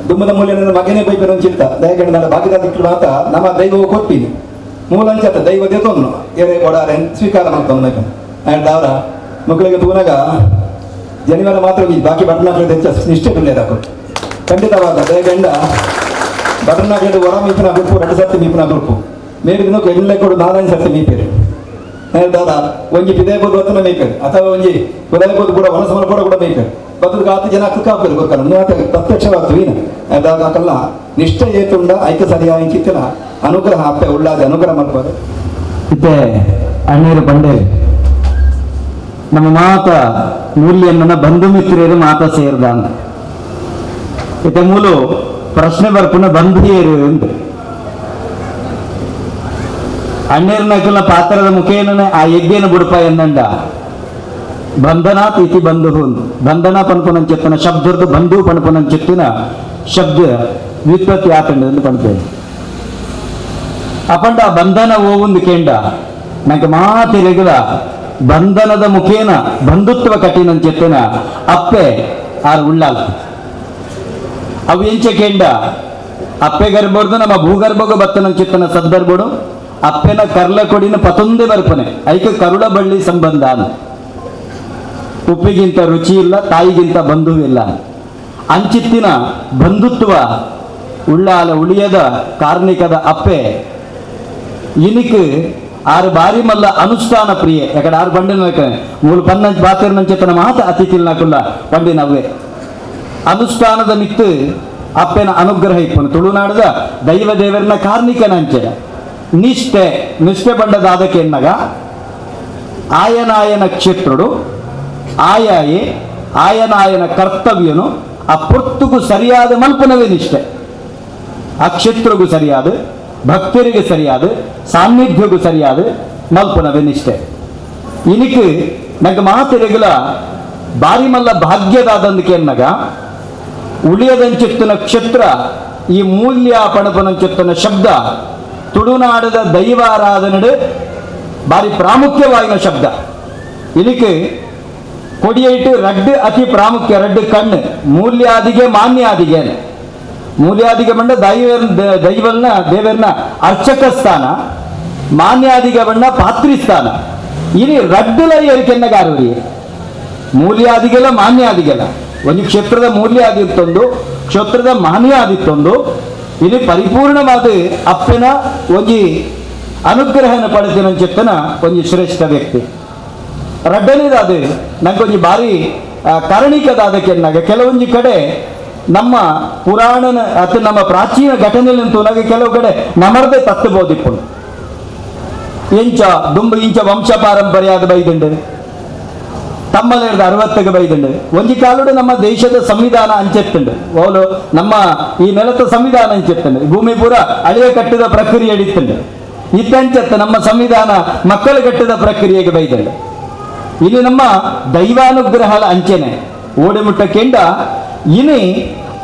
ದುಮ್ಮದ ಮೂಲ್ಯನ ಮಗನೇ ಬೈಪೇನು ಚಿತ್ತ ದಯಗಂಡು ನನ್ನ ಭಾಗ್ಯದ ದಿಕ್ಕಲು ಮಾತ ನಮ್ಮ ದೈವವು ಕೊಟ್ಟಿನಿ ಮೂಲಂಚತ ದೈವ ದೇತೊಂದು ಏರೇ ಕೊಡಾರೆ ಸ್ವೀಕಾರ ಮಾಡ್ಕೊಂಡು ಆ್ಯಂಡ್ ಅವರ ಮಕ್ಕಳಿಗೆ ತೂನಾಗ ಜನಿವಾರ ಮಾತ್ರ ಬಾಕಿ ಬಟ್ಟನಾಗಲಿದೆ ಹೆಚ್ಚು ನಿಷ್ಠೆ ಬಿಲ್ಲೇದಾಕು ಖಂಡಿತವಾದ ದಯಗಂಡ ಬಟನ್ನಾಗಲಿದ್ದು ಹೊರ ಮೀಪಿನ ಗುರುಪು 2 ಸರ್ತಿ ಮೀಪಿನ ಗುರುಪು ಮೇಲಿನ ಎಲ್ಲ ಕೊಡು 4 ಸರ್ತಿ ಮೀಪೇರು ಹೇಳ್ದಾರ ಒಂಜಿ ಪಿದೇಬೋದು ಹೊತ್ತನ ಮೇಯ್ಪೇರು ಅಥವಾ ಒಂಜಿ ಕುದಯಬೋದು ಕೂಡ ವನಸಮನ ಕೂಡ ಮೇಯ್ಪೇರು ಬದುಕು 10 ಜನ ಕಾಪೇರು ಗೊತ್ತಲ್ಲ ಮೂವತ್ತ ಪ್ರತ್ಯಕ್ಷವಾದ ವೀನ ಹೇಳ್ದಾಗಲ್ಲ ನಿಷ್ಠೆ ಏತುಂಡ ಐಕ್ಯ ಸರಿಯಾಗಿ ಕಿತ್ತನ ಅನುಗ್ರಹ ಅಪ್ಪೆ ಉಳ್ಳಾದ ಅನುಗ್ರಹ ಮಾಡ್ಬೋದು ಇತ್ತೆ ಅಣ್ಣೇರು ಬಂಡೆ ನಮ್ಮ ಮಾತ ಮೂಲ್ಯನ್ನ ಬಂಧು ಮಿತ್ರರು ಮಾತ ಸೇರ್ದ ಅಂತ ಇತ್ತೆ ಮೂಲು ಪ್ರಶ್ನೆ ಬರ್ಪುನ ಬಂಧುಯೇರು ಅಂತ ಅಣ್ಣೇರ್ನಕಲ್ನ ಪಾತ್ರದ ಮುಖೇನ ಆ ಯಜ್ಞನ ಬುಡಪ ಎಂದಂಡ ಬಂಧನಾತ್ ಇತಿ ಬಂಧು ಬಂಧನ ಪನ್ಪುನ ಚೆತ್ತಿನ ಶಬ್ದದ್ದು ಬಂಧು ಪನ್ಪುನ ಚೆತ್ತಿನ ಶಬ್ದ ವ್ಯುತ್ಪತ್ತಿ ಆತಂಡ ಪನ್ಪೇನು ಅಪಂಡ ಬಂಧನ ಹೋಗುಂದು ಕೇಂಡ ನಂಗೆ ಮಾತಿರೆಗಲ ಬಂಧನದ ಮುಖೇನ ಬಂಧುತ್ವ ಕಠಿಣ ಚೆತ್ತನ ಅಪ್ಪೆ ಆರು ಉಳ್ಳಾಲ್ ಅವು ಎಂಚೆ ಕೇಂಡ ಅಪ್ಪೆ ಗರ್ಬೋದು ನಮ್ಮ ಭೂಗರ್ಭಗ ಬತ್ತನ ಚಿತ್ತನ ಸದ್ದರ್ಬೋಡು ಅಪ್ಪೆನ ಕರ್ಲ ಕೊಡಿನ ಪತೊಂದೇ ಬರ್ಪನೆ ಐಕೆ ಕರುಳ ಬಳ್ಳಿ ಸಂಬಂಧ ಉಪ್ಪಿಗಿಂತ ರುಚಿ ಇಲ್ಲ, ತಾಯಿಗಿಂತ ಬಂಧುವಿಲ್ಲ. ಅಂಚಿತ್ತಿನ ಬಂಧುತ್ವ ಉಳ್ಳಾಲ ಉಳಿಯದ ಕಾರ್ಣಿಕದ ಅಪ್ಪೆ ಇನಿಕ್ ಆರು ಬಾರಿ ಮಲ್ಲ ಅನುಷ್ಠಾನ ಪ್ರಿಯೆ ಯಾಕಡೆ ಆರು ಬಂಡಿನ ಮೂಲ ಪನ್ನ ಬಾತಿರ್ನಂಚೆತನ ಮಾತ ಅತಿಥಿಲ್ ನಾಕುಲ್ಲ ಬಂಡಿನವ್ವೆ ಅನುಷ್ಠಾನದ ಮಿತ್ತು ಅಪ್ಪೆನ ಅನುಗ್ರಹ ಇಪ್ಪನು ತುಳುನಾಡದ ದೈವ ದೇವರನ್ನ ಕಾರ್ಣಿಕನಂಚೆ ನಿಷ್ಠೆ ಬಂಡದಾದಕ್ಕೆ ಎನ್ನಗ ಆಯನಾಯನ ಕ್ಷೇತ್ರಡು ಆಯಾಯೇ ಆಯನಾಯನ ಕರ್ತವ್ಯನು ಆ ಪೊರ್ತುಗೂ ಸರಿಯಾದ ಮಲ್ಪನವೇ ನಿಷ್ಠೆ, ಆ ಕ್ಷೇತ್ರಗೂ ಸರಿಯಾದ ಭಕ್ತರಿಗೆ ಸರಿಯಾದ ಸಾನ್ನಿಧ್ಯಗೂ ಸರಿಯಾದ ಮಲ್ಪನವೇ ನಿಷ್ಠೆ. ಇನಿಕ್ ನಂಗೆ ಮಾತಿರೆಗಳ ಬಾರಿ ಮಲ್ಲ ಭಾಗ್ಯದಾದಂದಕ್ಕೆ ಎನ್ನಗ ಉಳಿಯದಂಚಿತ್ತನ ಕ್ಷೇತ್ರ ಈ ಮೂಲ್ಯ ಪಣಪನಂಚಿತ್ತನ ಶಬ್ದ ತುಳುನಾಡದ ದೈವಾರಾಧನೆ ಬಾರಿ ಪ್ರಾಮುಖ್ಯವಾಗಿನ ಶಬ್ದ. ಇದಕ್ಕೆ ಕೊಡಿಯಿಟ್ಟು ರಡ್ಡು ಅತಿ ಪ್ರಾಮುಖ್ಯ, ರಡ್ಡು ಕಣ್ಣು ಮೂಲ್ಯಾದಿಗೆ ಮಾನ್ಯಾದಿಗೆ. ಮೂಲ್ಯಾದಿಗೆ ಬಂಡ ದೈವನ ದೇವರನ್ನ ಅರ್ಚಕ ಸ್ಥಾನ, ಮಾನ್ಯಾದಿಗೆ ಬಂಡ ಪಾತ್ರಿ ಸ್ಥಾನ. ಇನಿ ರಡ್ಡುಲ ಏರಿಕೆನ್ನಗಾರವರಿಗೆ ಮೂಲ್ಯಾದಿಗೆಲ್ಲ ಮಾನ್ಯಾದಿಗೆಲ್ಲ ಒಂದು ಕ್ಷೇತ್ರದ ಮೂಲ್ಯ ಆದಿತ್ತೊಂದು, ಕ್ಷೇತ್ರದ ಮಾನ್ಯ ಆದಿತ್ತೊಂದು. ಇದು ಪರಿಪೂರ್ಣವಾದ ಅಪ್ಪನ ಒಂಜಿ ಅನುಗ್ರಹನ ಪಡೆದಿನ ಚಿತ್ತನ ಒಂದು ಶ್ರೇಷ್ಠ ವ್ಯಕ್ತಿ. ರಡ್ಡನೇದಾದ ನಂಗೊಂದು ಬಾರಿ ಕಾರಣಿಕದಾದಕ್ಕೆ ಕೆಲವೊಂದು ಕಡೆ ನಮ್ಮ ಪುರಾಣನ ಅಥವಾ ನಮ್ಮ ಪ್ರಾಚೀನ ಘಟನೆಯಲ್ಲಂತೂ ನನಗೆ ಕೆಲವು ಕಡೆ ನಮರ್ದೆ ತತ್ತಬೋದಿಪ್ಪು ಇಂಚ ದುಂಬು ಇಂಚ ವಂಶ ಪಾರಂಪರ್ಯಾದ ಬೈದಂಡು ತಮ್ಮಲ್ಲಿರದ 60ಗೆ ಬೈದಂಡು ಒಂಜಿ ಕಾಲುಡು ನಮ್ಮ ದೇಶದ ಸಂವಿಧಾನ ಅಂಚೆತ್ತಂಡು ಅವಳು ನಮ್ಮ ಈ ನೆಲದ ಸಂವಿಧಾನ ಅಂಚೆತ್ತಂಡು ಭೂಮಿ ಪೂರ ಅಳಿಯ ಕಟ್ಟಿದ ಪ್ರಕ್ರಿಯೆ ಹಿಡಿತಂಡು ಇತ್ತಂಚತ್ತ ನಮ್ಮ ಸಂವಿಧಾನ ಮಕ್ಕಳು ಕಟ್ಟಿದ ಪ್ರಕ್ರಿಯೆಗೆ ಬೈದಂಡು. ಇಲ್ಲಿ ನಮ್ಮ ದೈವಾನುಗ್ರಹ ಅಂಚೆನೆ ಓಡಿಮುಟ್ಟ ಕೆಂಡ ಇನಿ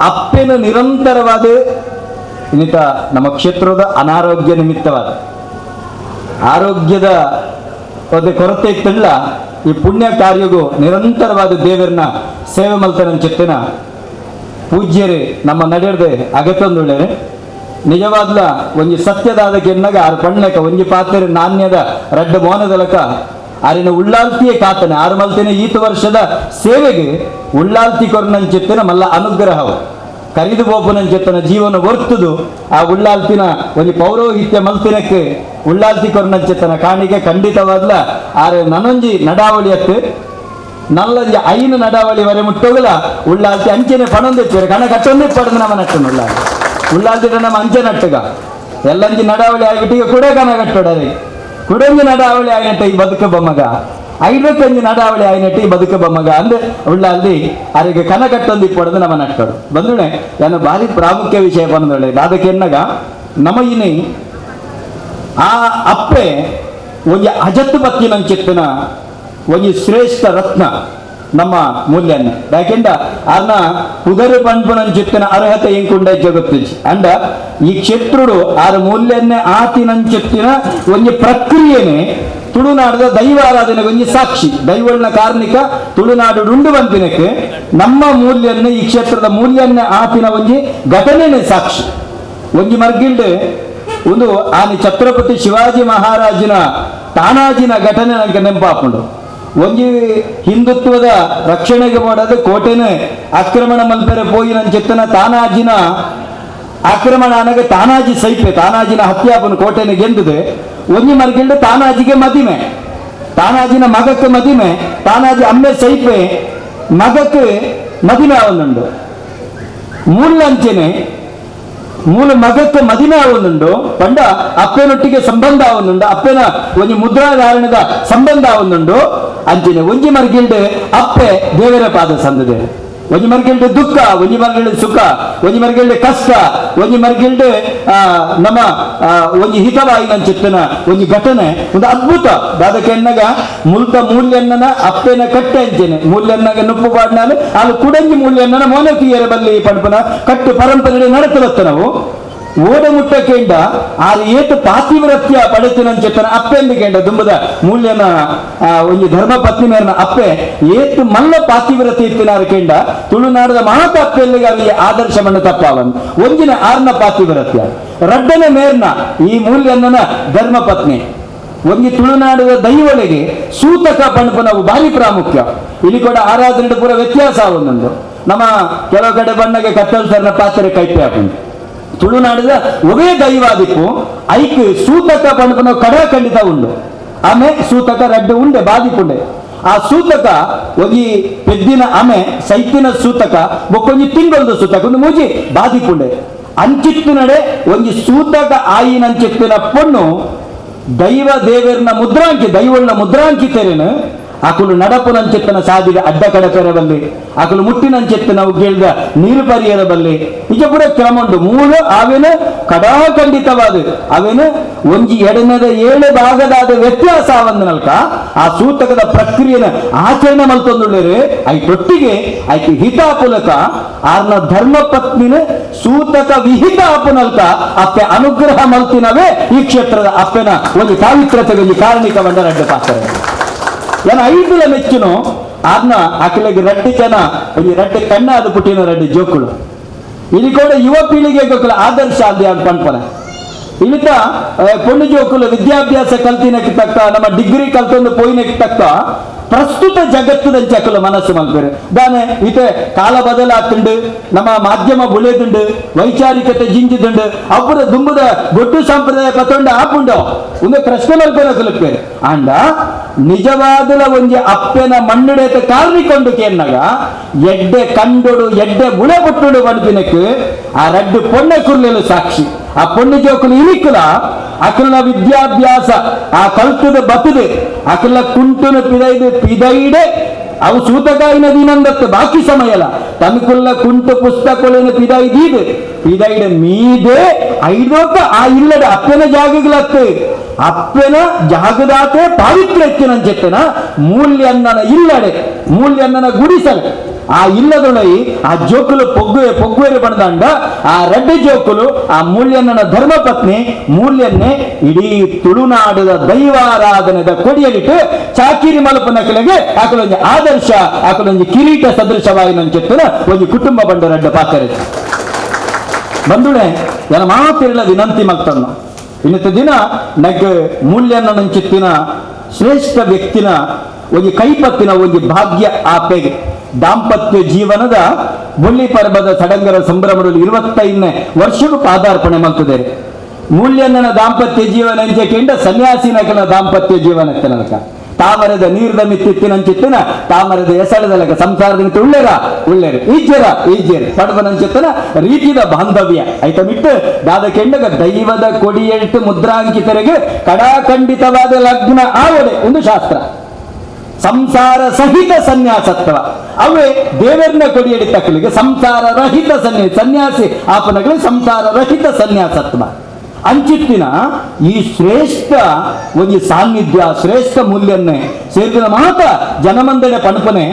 ಅಪ್ಪೆನ ನಿರಂತರವಾದ ಇನ್ನಿತ ನಮ್ಮ ಕ್ಷೇತ್ರದ ಅನಾರೋಗ್ಯ ನಿಮಿತ್ತವಾದ ಆರೋಗ್ಯದ ಒಂದು ಕೊರತೆ ಇತ್ತಲ್ಲ, ಈ ಪುಣ್ಯ ಕಾರ್ಯಗೂ ನಿರಂತರವಾದ ದೇವರನ್ನ ಸೇವೆ ಮಲ್ತನ ಚಿತ್ತಿನ ಪೂಜ್ಯರೇ ನಮ್ಮ ನಡೆಯದೆ ಅಗತ್ಯೊಂದುಳ್ಳೇನೆ ನಿಜವಾದ್ಲ ಒಂಜಿ ಸತ್ಯದಾದಕ್ಕೆ ಎನ್ನಗ ಆರು ಪಣ್ಣಕ ಒಂಜಿ ಪಾತ್ರೆ ನಾಣ್ಯದ ರಡ್ಡ ಮೋನದಲಕ ಆರಿನ ಉಳ್ಳಾಲ್ತಿಯೇ ಕಾತನೆ ಆರು ಮಲ್ತಿನ ಈತ ವರ್ಷದ ಸೇವೆಗೆ ಉಳ್ಳಾಲ್ತಿ ಕೊರ್ನಂಚಿತ್ತಿನ ಮಲ್ಲ ಅನುಗ್ರಹವು ಕರಿದು ಬೋಪುನಂಚಿತ್ತನ ಜೀವನ ಒರ್ತುದು ಆ ಉಳ್ಳಾಲ್ತಿನ ಒಂದು ಪೌರೋಹಿತ್ಯ ಮಲ್ತಿನಕ್ಕೆ ಉಳ್ಳಾಲ್ತಿ ಕೊರ್ನಂಚಿತ್ತನ ಕಾಣಿಗೆ ಖಂಡಿತವಾದ್ಲ ಆರೆ ನನೊಂಜಿ ನಡಾವಳಿಯತ್ತು ನಲ್ಲಂಜಿ ಐನು ನಡಾವಳಿ ವರೆ ಮುಟ್ಟೋಗಲ ಉಳ್ಳಾಲ್ತಿ ಅಂಚೆನೆ ಪಣೊಂದಿತ್ತು ಕಣ ಕಟ್ಟೊಂದೇ ಪಡೆದು ನಮ್ಮ ನಟ್ಟನು ಉಳ್ಳಾಲ್ತಿಟ ನಮ್ಮ ಅಂಚೆ ನಟ್ಟಗ ಎಲ್ಲಂಜಿ ನಡಾವಳಿ ಆಗಿಟ್ಟಿಗೆ ಕುಡೆ ಕಣ ಕಟ್ಟೋಡರೆ ಕುಡಂಜಿ ನಡಾವಳಿ ಆಗಿನಟ್ಟ ಈ ಬದುಕ ಬಮ್ಮಗ ಐದಕ್ಕಂಜಿ ನಡಾವಳಿ ಆಗಿನಟ್ಟ ಈ ಬದುಕ ಬಮ್ಮಗ ಅಂದ್ರೆ ಉಳ್ಳಾಲ್ದಿ ಅವರಿಗೆ ಕನ ಕಟ್ಟೊಂದಿ ಪಡೆದು ನಮ್ಮ ನಟ್ಟರು ಬಂದುಣೆ ಏನು ಭಾರಿ ಪ್ರಾಮುಖ್ಯ ವಿಷಯ ಬಂದೊಳ್ಳೆ ಅದಕ್ಕೆ ಎನ್ನಗ ನಮ್ಮ ಇನಿ ಆ ಅಪ್ಪೆ ಒಂದು ಅಜತ್ತು ಬತ್ತಿನ ಚಿತ್ತನ ಒಂದು ಶ್ರೇಷ್ಠ ರತ್ನ ನಮ್ಮ ಮೂಲ್ಯನ್ನ ಯಾಕೆಂದ ಅರ್ನ ಕುದರು ಪಂಪನ ಚಿತ್ತನ ಅರ್ಹತೆ ಎಂಕುಂಡ ಜಗತ್ತಿಸಿ ಅಂಡ ಈ ಕ್ಷೇತ್ರುಡು ಆರ ಮೂಲ್ಯನ್ನೇ ಆತಿನ ಚಿತ್ತಿನ ಒಂದು ಪ್ರಕ್ರಿಯೆನೆ ತುಳುನಾಡದ ದೈವಾರಾಧನೆಗೆ ಒಂದು ಸಾಕ್ಷಿ. ದೈವಳ್ನ ಕಾರ್ಣಿಕ ತುಳುನಾಡು ಉಂಡು ಬಂತಿನಕ್ಕೆ ನಮ್ಮ ಮೂಲ್ಯನ್ನೇ ಈ ಕ್ಷೇತ್ರದ ಮೂಲ್ಯನ್ನೇ ಆತಿನ ಒಂದು ಘಟನೆನೇ ಸಾಕ್ಷಿ. ಒಂದು ಮರ್ಗಿಲ್ಡ್ ಒಂದು ಆನೆ ಛತ್ರಪತಿ ಶಿವಾಜಿ ಮಹಾರಾಜನ ತಾನಾಜಿನ ಘಟನೆ ನನಗೆ ನೆನಪಾಕೊಂಡು ಒಂಜಿ ಹಿಂದುತ್ವದ ರಕ್ಷಣೆಗೆ ಮಾಡೋದು ಕೋಟೆನ ಆಕ್ರಮಣ ಮಲ್ಪೆರೆ ಪೋಯಿನ ಚಿತ್ತನ ತಾನಾಜಿನ ಆಕ್ರಮಣ ಅನಗೆ ತಾನಾಜಿ ಸೈಪೆ ತಾನಾಜಿನ ಹತ್ಯಾಪನ ಕೋಟೆನ ಗೆಂದಿದೆ ಒಂಜಿ ಮರ್ಗಿಲ್ಡ್ ತಾನಾಜಿಗೆ ಮದಿಮೆ, ತಾನಾಜಿನ ಮಗಕ್ಕೆ ಮದಿಮೆ, ತಾನಾಜಿ ಅಮ್ಮೆ ಸೈಪೆ ಮಗಕ್ಕೆ ಮದಿಮೆ ಅವನುಂಡು ಮೂಲಂಚೆನೆ ಮೂಲ ಮಗಕ್ಕೆ ಮದಿಮೆ ಆವೊಂದುಂಡು ಪಂಡ ಅಪ್ಪೆನೊಟ್ಟಿಗೆ ಸಂಬಂಧ ಆವೊಂದುಂಡು ಅಪ್ಪೆನ ಒಂಜಿ ಮುದ್ರಾಧಾರಣದ ಸಂಬಂಧ ಆವೊಂದುಂಡು ಅಂಚೆನೆ ಒಂಜಿ ಮರ್ಗಿಲ್ಡ್ ಅಪ್ಪೆ ದೇವರ ಪಾದ ಸಂದದೆ ಒಂಜಿ ಮರ್ಗಿಲ್ಡ್ ದುಃಖ, ಒಂಜಿ ಮರ್ಗಿಲ್ಡ್ ಸುಖ, ಒಂಜಿ ಮರ್ಗಿಲ್ಡ್ ಕಷ್ಟ, ಒಂಜಿ ಮರ್ಗಿಲ್ಡ್ ನಮ್ಮ ಒಂಜಿ ಹಿತವಾಯಿನ ಚಿತ್ತನ ಒಂಜಿ ಘಟನೆ ಒಂದು ಅದ್ಭುತ ಅದಕ್ಕೆ ಎನ್ನಗ ಮುಲ್ತ ಮೂಲ್ಯನ್ನ ಅಪ್ಪೆನ ಕಟ್ಟೆ ಅಂಚೆನೆ ಮೂಲ್ಯನ್ನಾಗ ನುಪ್ಪು ಪಾಡ್ನಾಲು ಅಲ್ಲಿ ಕುಡಂಜಿ ಮೂಲ್ಯನ್ನ ಮೋನಕಿಯರ ಬಲ್ಲಿ ಪಡ್ಪನ ಕಟ್ಟು ಪರಂಪರೆ ನಡೆತಲತ್ತ ನಾವು ಓಡ ಮುಟ್ಟಕ್ಕೆಂಡ ಆರು ಏತು ಪಾತಿವ್ರತ್ಯ ಪಡೆತಿನಂಚೆತ್ತನ ಅಪ್ಪೆಂದು ಕೆಂಡ ದುಂಬದ ಮೂಲ್ಯನ ಒಂದು ಧರ್ಮ ಪತ್ನಿ ಮೇರನ ಅಪ್ಪೆ ಏತು ಮಲ್ಲ ಪಾತಿವ್ರತ್ಯ ಇತ್ತಿನಾರು ಕೆಂಡ ತುಳುನಾಡದ ಮಹಾತ ಅಪ್ಪೆಲ್ಲಿಗೆ ಅವರಿಗೆ ಆದರ್ಶ ಮಣ್ಣ ತಪ್ಪಾವನ್ ಒಂಜಿನ ಆರ್ನ ಪಾತಿವ್ರತ್ಯ ರಡ್ಡನ ಮೇರ್ನ ಈ ಮೂಲ್ಯನ ಧರ್ಮ ಪತ್ನಿ ಒಂದು ತುಳುನಾಡದ ದೈವಳಿಗೆ ಸೂತಕ ಪಣಪನವು ಭಾರಿ ಪ್ರಾಮುಖ್ಯ. ಇಲ್ಲಿ ಕೂಡ ಆರಾಧನೆ ಪೂರ ವ್ಯತ್ಯಾಸ ಒಂದೊಂದು. ನಮ್ಮ ಕೆಲವು ಕಡೆ ಬಣ್ಣಗೆ ಕತ್ತಲ್ಸರ್ನ ಪಾತ್ರೆ ಕೈಪೆ ಹಾಕೊಂಡು ತುಳುನಾಡದ ಒವೇ ದೈವಾದಿಪ್ಪು ಐಕ್ ಸೂತಕ ಪಣಪನ ಕಡ ಖಂಡಿತ ಉಂಡು. ಆಮೆ ಸೂತಕ ರಡ್ಡು ಉಂಡೆ ಬಾದಿಪುಂಡೆ. ಆ ಸೂತಕ ಒಗಿ ಪೆದ್ದಿನ ಆಮೆ ಸೈತಿನ ಸೂತಕ ಬೊಕ್ಕೊಂಜಿ ತಿಂಗಳದ ಸೂತಕ ಒಂದು ಮೂಜಿ ಬಾದಿಪುಂಡೆ ಅಂಚಿತ್ತು ನಡೆ ಒಂಜಿ ಸೂತಕ ಆಯಿನಂಚಿತ್ತಿನ ಪೊಣ್ಣು ದೈವ ದೇವರನ್ನ ಮುದ್ರಾಂಕಿ ದೈವಳ್ಳ ಮುದ್ರಾಂಕಿ ತೆರೆನು ಆಕಲು ನಡಪುನಂಚೆತ್ತನ ಸಾದಿಗೆ ಅಡ್ಡ ಕಡಪೆರಬಲ್ಲಿ ಆಕಲು ಮುಟ್ಟಿನಂಚೆತ್ತ ನಾವು ಕೇಳಿದ ನೀರು ಪರಿಯರಬಲ್ಲಿ ಈಗ ಪೂರ ಕ್ರಮ ಉಂಟು. ಮೂಲ ಅವೇನು ಕಡಾಖಂಡಿತವಾದ ಅವೇನು ಒಂಜಿ ಎಡನದ 7 ಭಾಗದಾದ ವ್ಯತ್ಯಾಸ ಆವಂದನಲ್ಕ ಆ ಸೂತಕದ ಪ್ರಕ್ರಿಯೆನ ಆಚರಣೆ ಮಲ್ತೊಂದುಳ್ಳೇರು ಐಟೊಟ್ಟಿಗೆ ಐಕಿ ಹಿತಾಪುಲಕ ಆರ್ನ ಧರ್ಮ ಪತ್ನಿನ ಸೂತಕ ವಿಹಿತ ಅಪ್ಪನಲ್ಕ ಅಪ್ಪೆ ಅನುಗ್ರಹ ಮಲ್ತಿನವೇ ಈ ಕ್ಷೇತ್ರದ ಅಪ್ಪೆನ ಒಂದು ಪಾವಿತ್ರತೆಗೆ ಒಂದು ಕಾರಣಿಕ ಬಂಡ ರಡ್ಡ ಪಾತ್ರ ಏನ 5 ಮೆಚ್ಚುನು ಆರ್ನ ಆಕಲಿಗೆ ರಡ್ಡಿ ಜನ ಒಂದು ರಡ್ಡಿ ಕಣ್ಣ ಅದು ಪುಟ್ಟಿನ ರಡ್ಡಿ ಜೋಕುಳು ಇಲ್ಲಿ ಕೂಡ ಯುವ ಪೀಳಿಗೆ ಗೊಕ್ಕಲ ಆದರ್ಶ ಅಲ್ಲಿ ಅಂತ ಪಂಪನ ಇಲ್ಲಿತ ಪೊಣ್ಣು ಜೋಕುಲು ವಿದ್ಯಾಭ್ಯಾಸ ಕಲ್ತಿನಕ್ಕೆ ತಕ್ಕ ನಮ್ಮ ಡಿಗ್ರಿ ಕಲ್ತೊಂದು ಪೋಯಿನಕ್ಕೆ ತಕ್ಕ ಪ್ರಸ್ತುತ ಜಗತ್ತದಂಚ ಅಕಲು ಮನಸ್ಸು ಮಲ್ಪೇರು ದಾನೆ ಇತೆ ಕಾಲ ಬದಲಾತುಂಡು ನಮ್ಮ ಮಾಧ್ಯಮ ಬುಳೆದುಂಡು ವೈಚಾರಿಕತೆ ಜಿಂಜಿದುಂಡು ಅಪ್ಪುರ ದುಂಬುದ ಗೊಟ್ಟು ಸಂಪ್ರದಾಯ ಪತ್ತೊಂಡ ಆಪುಂಡು ಒಂದು ಪ್ರಶ್ನೆ ಮಲ್ಪೇರ ಕಲಿಪೇರು ಅಂಡ ನಿಜವಾದಲ ಒಂಜಿ ಅಪ್ಪೆನ ಮಣ್ಣುಡೆತ ಕಾರ್ಮಿಕೊಂಡು ಕೇನ್ನಾಗ ಎಡ್ಡೆ ಕಂಡೊಡು ಎಡ್ಡೆ ಬುಳೆ ಬುಟ್ಟುಡು ಬಣ್ಪಿನಕ್ಕೆ ಆ ರಡ್ಡು ಪೊಣ್ಣೆ ಕುರ್ಲೆಲು ಸಾಕ್ಷಿ ಆ ಪೊಣ್ಣು ಜೋಕುಲು ಇಲಿಕ್ಕಲ ಅಕಲ್ನ ವಿದ್ಯಾಭ್ಯಾಸ ಆ ಕಲ್ತದ ಬತ್ತದು ಅಕಲ್ನ ಕುಂಟುನ ಪಿದೈಡೆ ಅವು ಸೂತಕಾಯಿನ ದಿನಂದತ್ತು ಬಾಕಿ ಸಮಯಲ ತನಕುಲ್ಲ ಕುಂಟು ಪುಸ್ತಕಗಳಿನ ಪಿದೈಡೆ ಮೀದೆ ಐದೋಕ ಆ ಇಲ್ಲದ ಅಪ್ಪನ ಜಾಗಗಳತ್ತು ಅಪ್ಪನ ಜಾಗದಾತೆ ಪಾವಿತ್ರ್ಯ ಎತ್ತಿನಂಚೆತ್ತನ ಮೂಲ್ಯನ್ನನ ಇಲ್ಲಡೆ ಮೂಲ್ಯನ್ನನ ಗುಡಿಸಲು ಆ ಇಲ್ಲದೊಳೈ ಆ ಜೋಕುಲು ಪೊಗ್ಗುವೆರೆ ಬಣದಂಡ ಆ ರೆಡ್ಡಿ ಜೋಕುಲು ಆ ಮೂಲ್ಯನ್ನನ ಧರ್ಮಪತ್ನಿ ಮೂಲ್ಯನ್ನೇ ಇಡೀ ತುಳುನಾಡದ ದೈವಾರಾಧನೆದ ಕೊಡಿಯಲಿಟ್ಟು ಚಾಕಿರಿ ಮಲಪನ ಕೆಳಗೆ ಆಕಲೊಂದು ಆದರ್ಶ ಆಕಲೊಂದು ಕಿರೀಟ ಸದೃಶವಾಯಿನಂಚೆತ್ತನ ಒಂದು ಕುಟುಂಬ ಬಂಡ ರೆಡ್ಡ ಪಾತ್ರ ಬಂದುಳೆ ಎಲ್ಲ ಮಾತಿರಲ ವಿನಂತಿ ಮಲ್ತನ್ನ ಇನ್ನಿತ ದಿನ ನಗ್ ಮೂಲ್ಯನ್ನಂಚಿತ್ತಿನ ಶ್ರೇಷ್ಠ ವ್ಯಕ್ತಿನ ಒಂದು ಕೈಪತ್ತಿನ ಒಂದು ಭಾಗ್ಯ ಆಪೆಗೆ ದಾಂಪತ್ಯ ಜೀವನದ ಬೊಳ್ಳಿ ಪರ್ವದ ಸಡಂಗರ ಸಂಭ್ರಮದಲ್ಲಿ 25ನೇ ವರ್ಷಕ್ಕೂ ಪಾದಾರ್ಪಣೆ ಮಾಡ್ತಿದ್ದಾರೆ. ಮೂಲ್ಯನ್ನನ ದಾಂಪತ್ಯ ಜೀವನ ಎಂಚೆಕೆಂಡ ಸನ್ಯಾಸಿನಕನ ದಾಂಪತ್ಯ ಜೀವನಕ್ಕೆ ನಲಕ ತಾಮರದ ನೀರ್ದ ಮಿತ್ತಿತ್ತಿನಂಚಿತ್ತಿನ ತಾಮರದ ಎಸಳದಲಕ ಸಂಸಾರದ ಉಳ್ಳೇರು ಈಜ್ಜೇರು ಪಡವನಂಚಿತ್ತನ ರೀತಿದ ಬಾಂಧವ್ಯ ಐತ ಬಿಟ್ಟು ದಾದ ಕೆಂಡಗ ದೈವದ ಕೊಡಿಯೆಟ್ಟು ಮುದ್ರಾಂಕಿತರಿಗೆ ಕಡಾಖಂಡಿತವಾದ ಲಗ್ನ ಆವಡೆ ಒಂದು ಶಾಸ್ತ್ರ ಸಂಸಾರ ಸಹಿತ ಸನ್ಯಾಸತ್ವ ಅವೇ ದೇವರನ್ನ ಕೊಡಿಯಡಿ ತಕ್ಕಲಿಗೆ ಸಂಸಾರ ರಹಿತ ಸನ್ಯಾಸಿ ಆಪನಗಳಿಗೆ ಸಂಸಾರ ರಹಿತ ಸನ್ಯಾಸತ್ವ ಅಂಚಿತ್ತಿನ ಈ ಶ್ರೇಷ್ಠ ಒಂದು ಸಾನ್ನಿಧ್ಯ ಶ್ರೇಷ್ಠ ಮೂಲ್ಯನ್ನೇ ಸೇರಿದ ಮಾತ ಜನಮಂದಡೆ ಪಣಪನೆ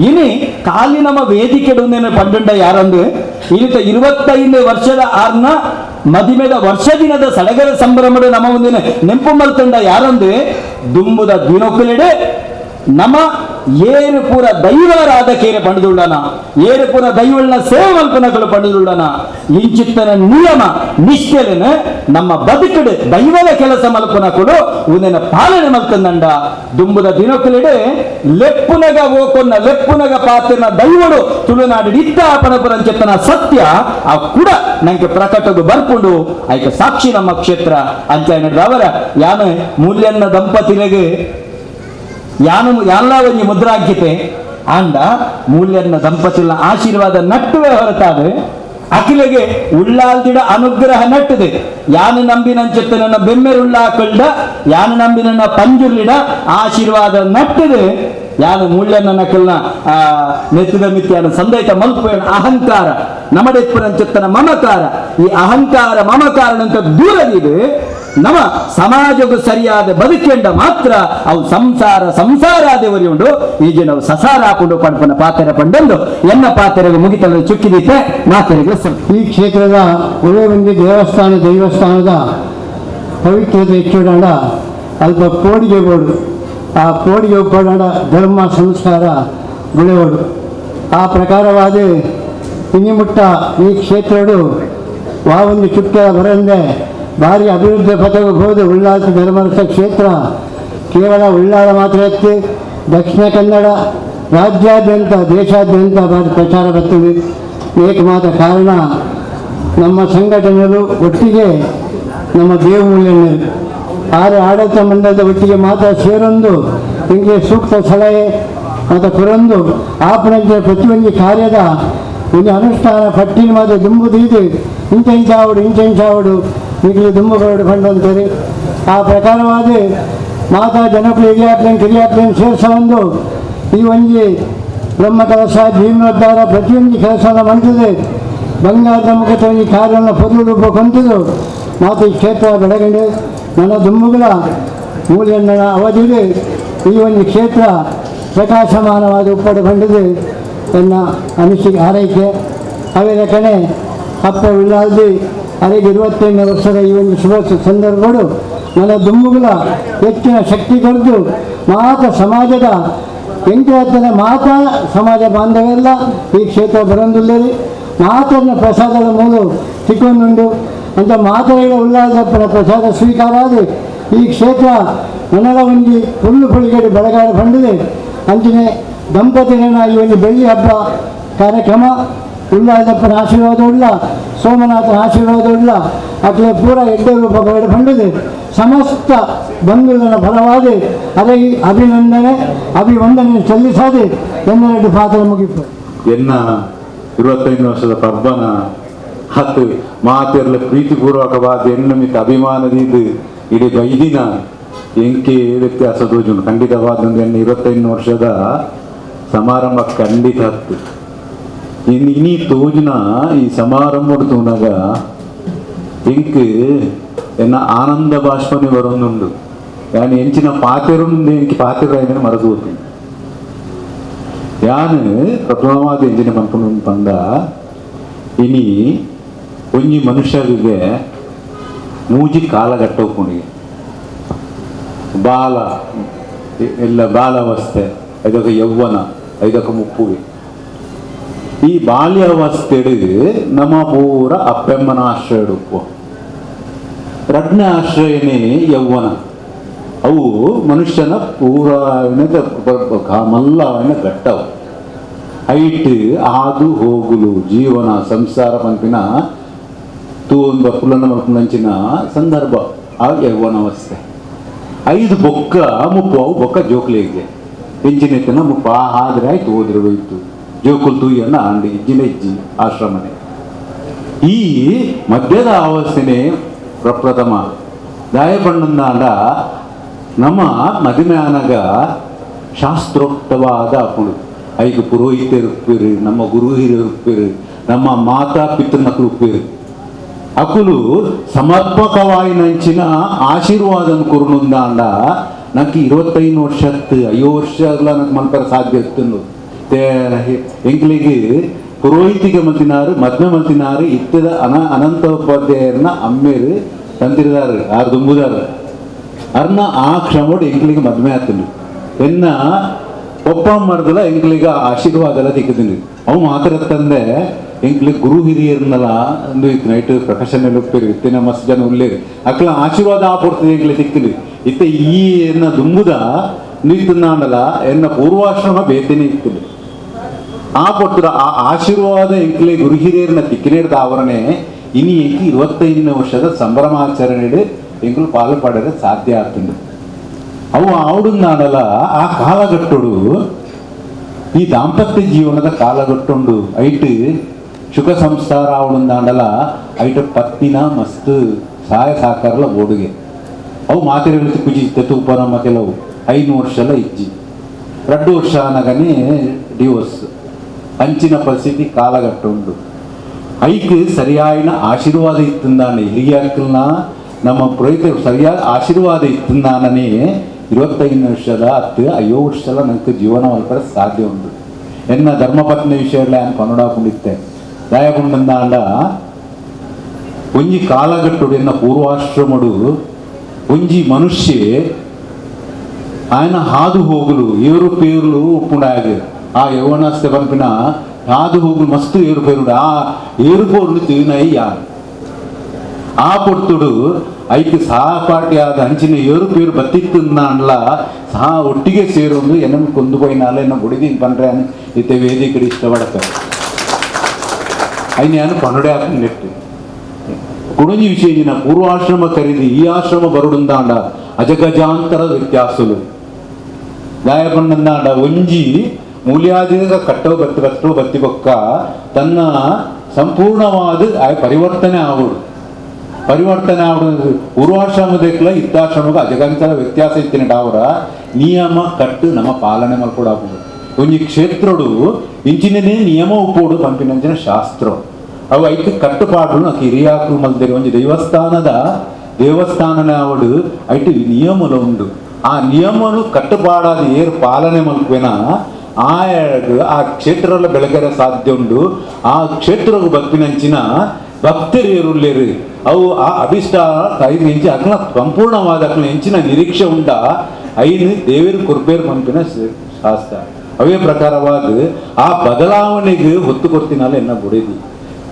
ಇನಿ ಕಾಲಿ ನಮ್ಮ ವೇದಿಕೆ ಪಂಡುಂಡ ಯಾರಂದ್ರೆ ಇಲ್ಲಿತ 25ನೇ ವರ್ಷದ ಆರ್ನ ಮದಿಮೆದ ವರ್ಷ ದಿನದ ಸಡಗರ ಸಂಭ್ರಮದ ನಮ್ಮ ಒಂದಿನ ನೆಂಪು ಮಲ್ತಂಡ ಯಾರಂದ್ರೆ ದುಂಬುದ ದಿನೊಕ್ಕಲೆಡೆ ನಮ್ಮ ಏರು ಪೂರ ದೈವರಾದ ಕೇರೆ ಪಡೆದುಳ್ಳನ ಏರು ಪೂರ ದೈವಳ್ಳ ಸೇವೆ ಮಲ್ಪನಗಳು ಪಡೆದುಳ್ಳನ ಇಂಚಿತ್ತನ ನಿಯಮ ನಿಷ್ಠೆನ ನಮ್ಮ ಬದುಕಡೆ ದೈವದ ಕೆಲಸ ಮಲ್ಪನಗಳು ಉಂದಿನ ಪಾಲನೆ ಮಲ್ತಂದಂಡ ದುಂಬುದ ದಿನಕ್ಕಲೆಡೆ ಲೆಪ್ಪುನಗ ಓಕೊನ್ನ ಲೆಪ್ಪುನಗ ಪಾತ್ರನ ದೈವಡು ತುಳುನಾಡು ಇತ್ತಾಪನಪುರಂಚೆತ್ತನ ಸತ್ಯ ಆ ಕೂಡ ನಂಗೆ ಪ್ರಕಟದು ಬರ್ಕೊಂಡು ಆಯ್ಕೆ ಸಾಕ್ಷಿ ನಮ್ಮ ಕ್ಷೇತ್ರ ಅಂತ ಹೇಳಿದ್ರೆ ಅವರ ಯಾನು ಮೂಲ್ಯನ್ನ ದಂಪತಿಗಳಿಗೆ ಯಾನು ಎಲ್ಲ ಒಂದು ಮುದ್ರಾಂಕಿತೆ ಆಂಡ ಮೂಲ್ಯನ್ನ ದಂಪತಿಗಳ ಆಶೀರ್ವಾದ ನಟ್ಟುವೆ ಹೊರತಾದೆ ಅಖಿಲೆಗೆ ಉಳ್ಳಾಲ್ದಿಡ ಅನುಗ್ರಹ ನಟ್ಟದೆ ಯಾನು ನಂಬಿ ನಂಚೆತ್ತ ನನ್ನ ಬೆಮ್ಮೆರುಳ್ಳ ಹಾಕೊಂಡ ಯಾನು ನಂಬಿ ನನ್ನ ಪಂಜುರ್ಲಿಡ ಆಶೀರ್ವಾದ ನಟ್ಟದೆ ಯಾನು ಮೂಲ್ಯನ್ನ ನಕಲ್ನ ನೆತ್ತಿದ ಮಿತ್ಯಾನ ಸಂದೈತ ಮಲ್ಪೇಣ ಅಹಂಕಾರ ನಮಡೆಪ್ಪುರಂಚೆತ್ತನ ಮಮಕಾರ ಈ ಅಹಂಕಾರ ಮಮಕಾರನಂತ ದೂರದಿದೆ ನವ ಸಮಾಜಕ್ಕೂ ಸರಿಯಾದ ಬದುಕೆಂಡ ಮಾತ್ರ ಅವು ಸಂಸಾರ ಆದೇವರಿ ಉಂಡು ಈಗ ನಾವು ಸಸಾರ ಹಾಕೊಂಡು ಪಡ್ಪನ ಪಾತ್ರೆ ಪಂಡೊಂದು ಎನ್ನ ಪಾತ್ರೆಗೆ ಮುಗಿತಲು ಚುಕ್ಕಿದಿತ್ತೆ ಮಾತ್ರೆಗೆ ಈ ಕ್ಷೇತ್ರದ ಒಳ್ಳೆ ಒಂದು ದೈವಸ್ಥಾನದ ಪವಿತ್ರತೆ ಹೆಚ್ಚೋಡ ಅಲ್ಪ ಕೋಡಿಗೆ ಬೋಡು ಆ ಕೋಡಿಗೆ ಕೊಡೋಣ ಧರ್ಮ ಸಂಸ್ಕಾರ ಗುಳೆಯೋಡು ಆ ಪ್ರಕಾರವಾದ ಇನ್ನಿಮುಟ್ಟ ಈ ಕ್ಷೇತ್ರಡು ಒಂದು ಚುಕ್ಕೆ ಬರಂದೆ ಭಾರಿ ಅಭಿವೃದ್ಧಿ ಪಥಕ್ಕೆ ಹೋದ ಉಳ್ಳಾಲ ಧರ್ಮರಕ್ಷ ಕ್ಷೇತ್ರ ಕೇವಲ ಉಳ್ಳಾಲ ಮಾತ್ರ ಎತ್ತಿ ದಕ್ಷಿಣ ಕನ್ನಡ ರಾಜ್ಯಾದ್ಯಂತ ದೇಶಾದ್ಯಂತ ಭಾರಿ ಪ್ರಚಾರ ಬರ್ತದೆ ಏಕಮಾತ ಕಾರಣ ನಮ್ಮ ಸಂಘಟನೆಗಳು ಒಟ್ಟಿಗೆ ನಮ್ಮ ದೇವಮೂಲ್ಯಣ್ಣರು ಆಡಳಿತ ಮಂಡಲದ ಒಟ್ಟಿಗೆ ಮಾತ್ರ ಸೇರೊಂದು ಹಿಂಗೆ ಸೂಕ್ತ ಸಲಹೆ ಮತ್ತು ಕೊರೊಂದು ಆಪಣದ ಪ್ರತಿಯೊಂದು ಕಾರ್ಯದ ಒಂದು ಅನುಷ್ಠಾನ ಪಟ್ಟಿನ ಮಾತ್ರ ದುಂಬುದು ಇದೆ ಇಂಚೆಂಚಾವಡು ಈಗಲೂ ದುಂಬುಗಳು ಕಂಡಂತಾರೆ ಆ ಪ್ರಕಾರವಾದ ಮಾತಾ ಜನಗಳು ಕಿರಿಯಾಕ್ಲೇನು ಸೇರಿಸೊಂದು ಈ ಒಂದು ಬ್ರಹ್ಮ ಕೆಲಸ ಜೀವನೋದ್ಧಾರ ಪ್ರತಿಯೊಂದು ಕೆಲಸವನ್ನು ಮಾಡ್ತದೆ ಬಂಗಾರದ ಮುಖದ ಒಂದು ಕಾರ್ಯವನ್ನು ಪೊದು ರೂಪ ಕೊಂತಿದ್ದು ಮಾತು ಈ ಕ್ಷೇತ್ರ ಬೆಳಗಂಡೆ ನನ್ನ ದುಂಬುಗಳ ಮೂಲ್ಯಣ್ಣನ ಅವಧಿಗೆ ಈ ಒಂದು ಕ್ಷೇತ್ರ ಪ್ರಕಾಶಮಾನವಾದ ಉಪ್ಪಡೆ ಬಂದಿದೆ ಎನ್ನ ಅನಿಸಿಕೆ ಆರೈಕೆ ಅವೆಲ್ಲ ಕಣೆ ಅಪ್ಪ ಉಳ್ಳಾಲ್ದಿ ಅರೆಗೆ 25ನೇ ವರ್ಷದ ಈ ಒಂದು ಶುಭ ಸಂದರ್ಭಗಳು ನನ್ನ ದುಂಬುಗಳ ಹೆಚ್ಚಿನ ಶಕ್ತಿ ಕೊಡ್ದು ಸಮಾಜದ ಎಂಟು ಮಾತಾ ಸಮಾಜ ಬಾಂಧವೆಲ್ಲ ಈ ಕ್ಷೇತ್ರ ಬರೋದಿಲ್ಲರಿ ಮಾತನ್ನ ಪ್ರಸಾದದ ಮೂಲ ತಿಕ್ಕೊಂಡುಂಡು ಅಂತ ಮಾತರೆಗಳ ಉಲ್ಲಾಸಪ್ಪನ ಪ್ರಸಾದ ಸ್ವೀಕಾರ ಆದ ಈ ಕ್ಷೇತ್ರ ನನಗ ಒಂದು ಪುಳಿಗಡಿ ಬೆಳಗಾಡ ಬಂದಿದೆ ಅಂಚನೆ ದಂಪತಿಗಳನ್ನ ಈ ಒಂದು ಬೆಳ್ಳಿ ಹಬ್ಬ ಕಾರ್ಯಕ್ರಮ ಉಲ್ಲಾಸಪ್ಪನ ಆಶೀರ್ವಾದವುಳ್ಳ ಸೋಮನಾಥನ ಆಶೀರ್ವಾದವುಳ್ಳ ಅಟ್ಲೆ ಪೂರ ಎಡ್ಡೆ ರೂಪ ಬಂದಿದೆ ಸಮಸ್ತ ಬಂಧುಗಳ ಫಲವಾದ ಅದೇ ಅಭಿವಂದನೆ ಸಲ್ಲಿಸಾದೆ ಎನ್ನೆರಡು ಪಾತ್ರ ಮುಗಿತು ಎನ್ನ 25 ವರ್ಷದ ಪರ್ಬನ ಹತ್ತು ಮಾತೆರ್ಲ ಪ್ರೀತಿಪೂರ್ವಕವಾದ ಎನ್ನಮಿತ ಅಭಿಮಾನದಿದ್ದು ಇಡೀ ಬೈದಿನ ಎಂಕೆ ವ್ಯತ್ಯಾಸ ತೋಜುಂಡು ಖಂಡಿತವಾದೊಂದು ಎನ್ನ 25 ವರ್ಷದ ಸಮಾರಂಭ ಖಂಡಿತ ಹತ್ತು ಇನ್ನೀ ತೋಜುನ ಈ ಸಮಾರಂಭ ತೂನಾಗ ಎಂಕ್ ಎನ್ನ ಆನಂದ ಬಾಷ್ಪನೆ ಬರೋದುಂಡು ಯಾನು ಎಂಚಿನ ಪಾತೆರುಂದು ಎಂಕಿ ಪಾತೆರ ಮರಗೋತು ಯಾನು ಪ್ರಥಮವಾದ ಎಂಜಿನ ಮನ್ಕೊಂಡು ಬಂದ ಇನಿ ಒಂಜಿ ಮನುಷ್ಯರಿಗೆ ಮೂಜಿ ಕಾಲಘಟ್ಟ ಹೋಗ್ಕೊಂಡಿಗೆ ಬಾಲಾವಸ್ಥೆ ಇದಕ್ಕೆ ಯೌವನ ಇದಕ್ಕೆ ಮುಪ್ಪುಗೆ ಈ ಬಾಲ್ಯಾವಸ್ಥೆಡು ನಮ್ಮ ಪೂರ ಅಪ್ಪೆಮ್ಮನ ಆಶ್ರಯ ಉಪ್ಪು ರಡ್ನೆ ಆಶ್ರಯನೇ ಯೌವನ ಅವು ಮನುಷ್ಯನ ಪೂರ ಮಲ್ಲವನ್ನ ಗಟ್ಟವು ಹೈಟ್ ಆದು ಹೋಗುಲು ಜೀವನ ಸಂಸಾರ ಪಂಪಿನ ತೂಂಬ ಪುಲನ ಮಲ್ಪಂಚಿನ ಸಂದರ್ಭ ಆ ಯೌವನಾವಸ್ಥೆ 5 ಬೊಕ್ಕ ಮುಪ್ಪು ಅವು ಬೊಕ್ಕ ಜೋಕ್ಲಿಗೆ ಎಂಚಿನ ಮುಪ್ಪ ಆದ್ರೆ ಆಯ್ತು ಹೋದ್ರೆ ಹೋಯ್ತು ಜೋಕುಲ್ ತೂಯನ್ನ ಅಂಡಿ ಇಜ್ಜಿನ ಇಜ್ಜಿ ಆಶ್ರಮನೆ ಈ ಮಧ್ಯದ ಅವಸ್ಥೆನೇ ಪ್ರಪ್ರಥಮ ದಾಯಪಣ್ಣಂದಾಂಡ ನಮ್ಮ ಮದುವೆಯಾನಾಗ ಶಾಸ್ತ್ರೋಕ್ತವಾದ ಅಪ್ಪಳು ಐದು ಪುರೋಹಿತರು ಉಪ್ಪಿರು ನಮ್ಮ ಗುರು ಹಿರಿಯರು ಉಪ್ಪಿರು ನಮ್ಮ ಮಾತಾ ಪಿತೃನಕರು ಉಪ್ಪಿರು ಅಕುಲು ಸಮರ್ಪಕವಾಗಿ ನಂಚಿನ ಆಶೀರ್ವಾದ ಕುರುನುಂದಾಂಡ ನನಗೆ 25 ವರ್ಷತ್ತು 5 ವರ್ಷ ನನಗೆ ಮಲ್ಪರ ಸಾಧ್ಯ ಇತ್ತು ಎಂಕ್ಲಿಗೆ ಪುರೋಹಿತಿಗೆ ಮಲ್ತಿನಾರು ಮದ್ಮೆ ಮಲ್ತಿನಾರು ಇತ್ತದ ಅನಂತ ಉಪಾಧ್ಯಾಯರನ್ನ ಅಮ್ಮೇರು ತಂತಿರಿದಾರು ಆರು ದುಂಬುದಾರು ಅರ್ನ ಆ ಕ್ಷಮೋಡು ಎಂಕ್ಲಿಗೆ ಮದ್ಮೆ ಆತನು ಎನ್ನ ಒಪ್ಪ ಮಾಡಿದಲ್ಲ ಎಂಕ್ಲಿಗೆ ಆಶೀರ್ವಾದ ಎಲ್ಲ ತಿಕ್ಕಿದ್ದೀನಿ ಅವು ಮಾತ್ರ ತಂದೆ ಎಂಕ್ಲಿಗೆ ಗುರು ಹಿರಿಯರ್ನಲ್ಲ ಒಂದು ಇತ್ತು ನೈಟ್ ಪ್ರಕಾಶನ ಒಪ್ಪಿರಿ ಇತ್ತಿನ ಮಸ್ತ್ ಜನ ಉಳ್ಳೇರಿ ಅಕ್ಲ ಆಶೀರ್ವಾದ ಆಪಡ್ತದೆ ಎಂಕ್ಲಿ ತಿಕ್ಕಿದ್ವಿ ಇತ್ತ ಈ ಎನ್ನ ದುಂಬುದ ನೀತಂದಲ್ಲ ಎನ್ನ ಪೂರ್ವಾಶ್ರಮ ಬೇತೇನೆ ಇತ್ತಿಲ್ಲ ಆ ಕೊಟ್ಟರ ಆ ಆಶೀರ್ವಾದ ಎಂಕ್ಲೆ ಗುರು ಹಿರಿಯರನ್ನ ತಿಕ್ಕಿನೇರ್ದ ಆವರಣೆ ಇನಿ ಎಂಕಿ 25ನೇ ವರ್ಷದ ಸಂಭ್ರಮಾಚರಣೆ ಎಂಕಲು ಪಾಲು ಪಡೆದ್ರೆ ಸಾಧ್ಯ ಆಗ್ತದೆ ಅವು ಆವಡುಂದಾಡಲ್ಲ ಆ ಕಾಲಘಟ್ಟಡು ಈ ದಾಂಪತ್ಯ ಜೀವನದ ಕಾಲಘಟ್ಟುಂಡು ಐಟ್ ಸುಖ ಸಂಸಾರ ಆವಡುಂದಾಡಲ್ಲ ಐಟ್ ಪತ್ತಿನ ಮಸ್ತ್ ಸಹಾಯ ಸಾಕಾರಲ್ಲ ಓಡುಗೆ ಅವು ಮಾತೆರೆಗಳು ಕುಜಿ ತೂಪನ ಕೆಲವು 5 ವರ್ಷಲ ಇಜ್ಜಿ 2 ವರ್ಷ ಅನ್ನಗನೇ ಡಿವೋರ್ಸ್ ಅಂಚಿನ ಪರಿಸ್ಥಿತಿ ಕಾಲಘಟ್ಟ ಉಂಡು ಐಕ್ ಸರಿಯಾಯಿನ ಆಶೀರ್ವಾದ ಇತ್ತಂದಾನೆ ಹಿರಿಯಾಕಲ್ನ ನಮ್ಮ ಪುರೋಹಿತರು ಸರಿಯಾದ ಆಶೀರ್ವಾದ ಇತ್ತು ನಾನೇ 25 ವರ್ಷದ 5 ವರ್ಷದ ನನಗೆ ಜೀವನ ಮಲ್ಪರೆ ಸಾಧ್ಯ ಉಂಟು. ಎನ್ನ ಧರ್ಮಪತ್ನಿ ವಿಷಯಗಳ ನಾನು ಕೊನಡಾಕೊಂಡಿದ್ದೆ ದಯಗೊಂಡಂದಾಂಡ ಒಂಜಿ ಕಾಲಘಟ್ಟಡು ಎನ್ನ ಪೂರ್ವಾಶ್ರಮಡು ಒಂಜಿ ಮನುಷ್ಯ ఆయన ಹಾದು ಹೋಗಲು ಏರುಪೇರುಲು ಉಪ್ಪುಂಡಾಗ ಆ ಯೌವನಸ್ಥೆ ಪಂಪಿನ ಹಾದು ಹೋಗಲು ಮಸ್ತು ಏರುಪೇರುಂಡು ಆ ಏರುಪೋರ್ಲು ತಿವಿನಯ್ಯ ಆ ಪೊರ್ತುಡು ಐಕ್ ಸಹಪಾಠಿಯಾದ ಅಂಚಿನ ಏರುಪೇರು ಬತ್ತಿತ್ತನ್ನ ಅನ್ಲ ಸಹ ಒಟ್ಟಿಗೆ ಸೇರೊಂದು ಎನ್ನ ಕೊಂದುಪೋಯಿನಾಲ ಎನ್ನ ಬುಡಿದೀನಿ ಪಂಡ್ರೆ ಅನ್ ಇತ್ತೆ ವೇದಿಕೆ ಇಷ್ಟಪಡತ ಐನ್ ನಾನು ಪನ್ನಡೆ ಹಾಕಿ ನೆಟ್ಟು ಕುಡಂಜಿ ವಿಷಯ ಪೂರ್ವಾಶ್ರಮ ಕರೀದಿ ಈ ಆಶ್ರಮ ಬರುಡುಂದಾಂಡ ಅಜಗಜಾಂತರ ವ್ಯತ್ಯಾಸಲು ದಾಯಪಂಡಂದಾಂಡ ಒಂಜಿ ಮೂಲ್ಯಾದಿಗ ಕಟ್ಟೋ ಬತ್ತಿ ಬೊಕ್ಕ ತನ್ನ ಸಂಪೂರ್ಣವಾದ ಪರಿವರ್ತನೆ ಆವಡು ಪೂರ್ವಾಶ್ರಮದಕ್ಲ ಇತ್ತಾಶ್ರಮಕ್ಕೆ ಅಜಗಂತರ ವ್ಯತ್ಯಾಸ ಇತ್ತಿನ ಅವರ ನಿಯಮ ಕಟ್ಟು ನಮ್ಮ ಪಾಲನೆ ಮಲ್ಕೊಡಾಗುದು ಒಂಜಿ ಕ್ಷೇತ್ರಡು ಇಂಚಿನೇ ನಿಯಮ ಉಪ್ಪೋಡು ಪಂಪಿನಂಚಿನ ಶಾಸ್ತ್ರ ಅವು ಐಕ್ ಕಟ್ಟುಪಾಡು నాకు ಹಿರಿಯಾಕು ಮಲ್ದೇರಿ ಒಂಜಿ ದೇವಸ್ಥಾನ ಆವಡು ಐಟ್ ನಿಯಮಲು ಉಂಡು ಆ ನಿಯಮನು ಕಟ್ಟುಪಾಡಾದ ಏರು ಪಾಲನೆ ಮಲ್ಪೇನ ಆ ಕ್ಷೇತ್ರ ಬೆಳಗರೆ ಸಾಧ್ಯ ಉಂಡು ಆ ಕ್ಷೇತ್ರವು ಬಪ್ಪಿನಂಚಿನ ಭಕ್ತರು ಏರುಳ್ಳೇರು ಅವು ಆ ಅಭಿಷ್ಟ ಐದು ಇಂಚಿ ಅಕ್ಲ ಸಂಪೂರ್ಣವಾದ ಅಕ್ಲ ಹೆಂಚಿನ ನಿರೀಕ್ಷೆ ಉಂಡ ಐನು ದೇವರು ಕೊರ್ಪೇರು ಪಂಪಿನ ಶಾಸ್ತ್ರ ಅವೇ ಪ್ರಕಾರವಾದ ಆ ಬದಲಾವಣೆಗೆ ಹೊತ್ತು ಕೊಡ್ತೀನಲ್ಲ ಎನ್ನ ಬುಡಿದಿ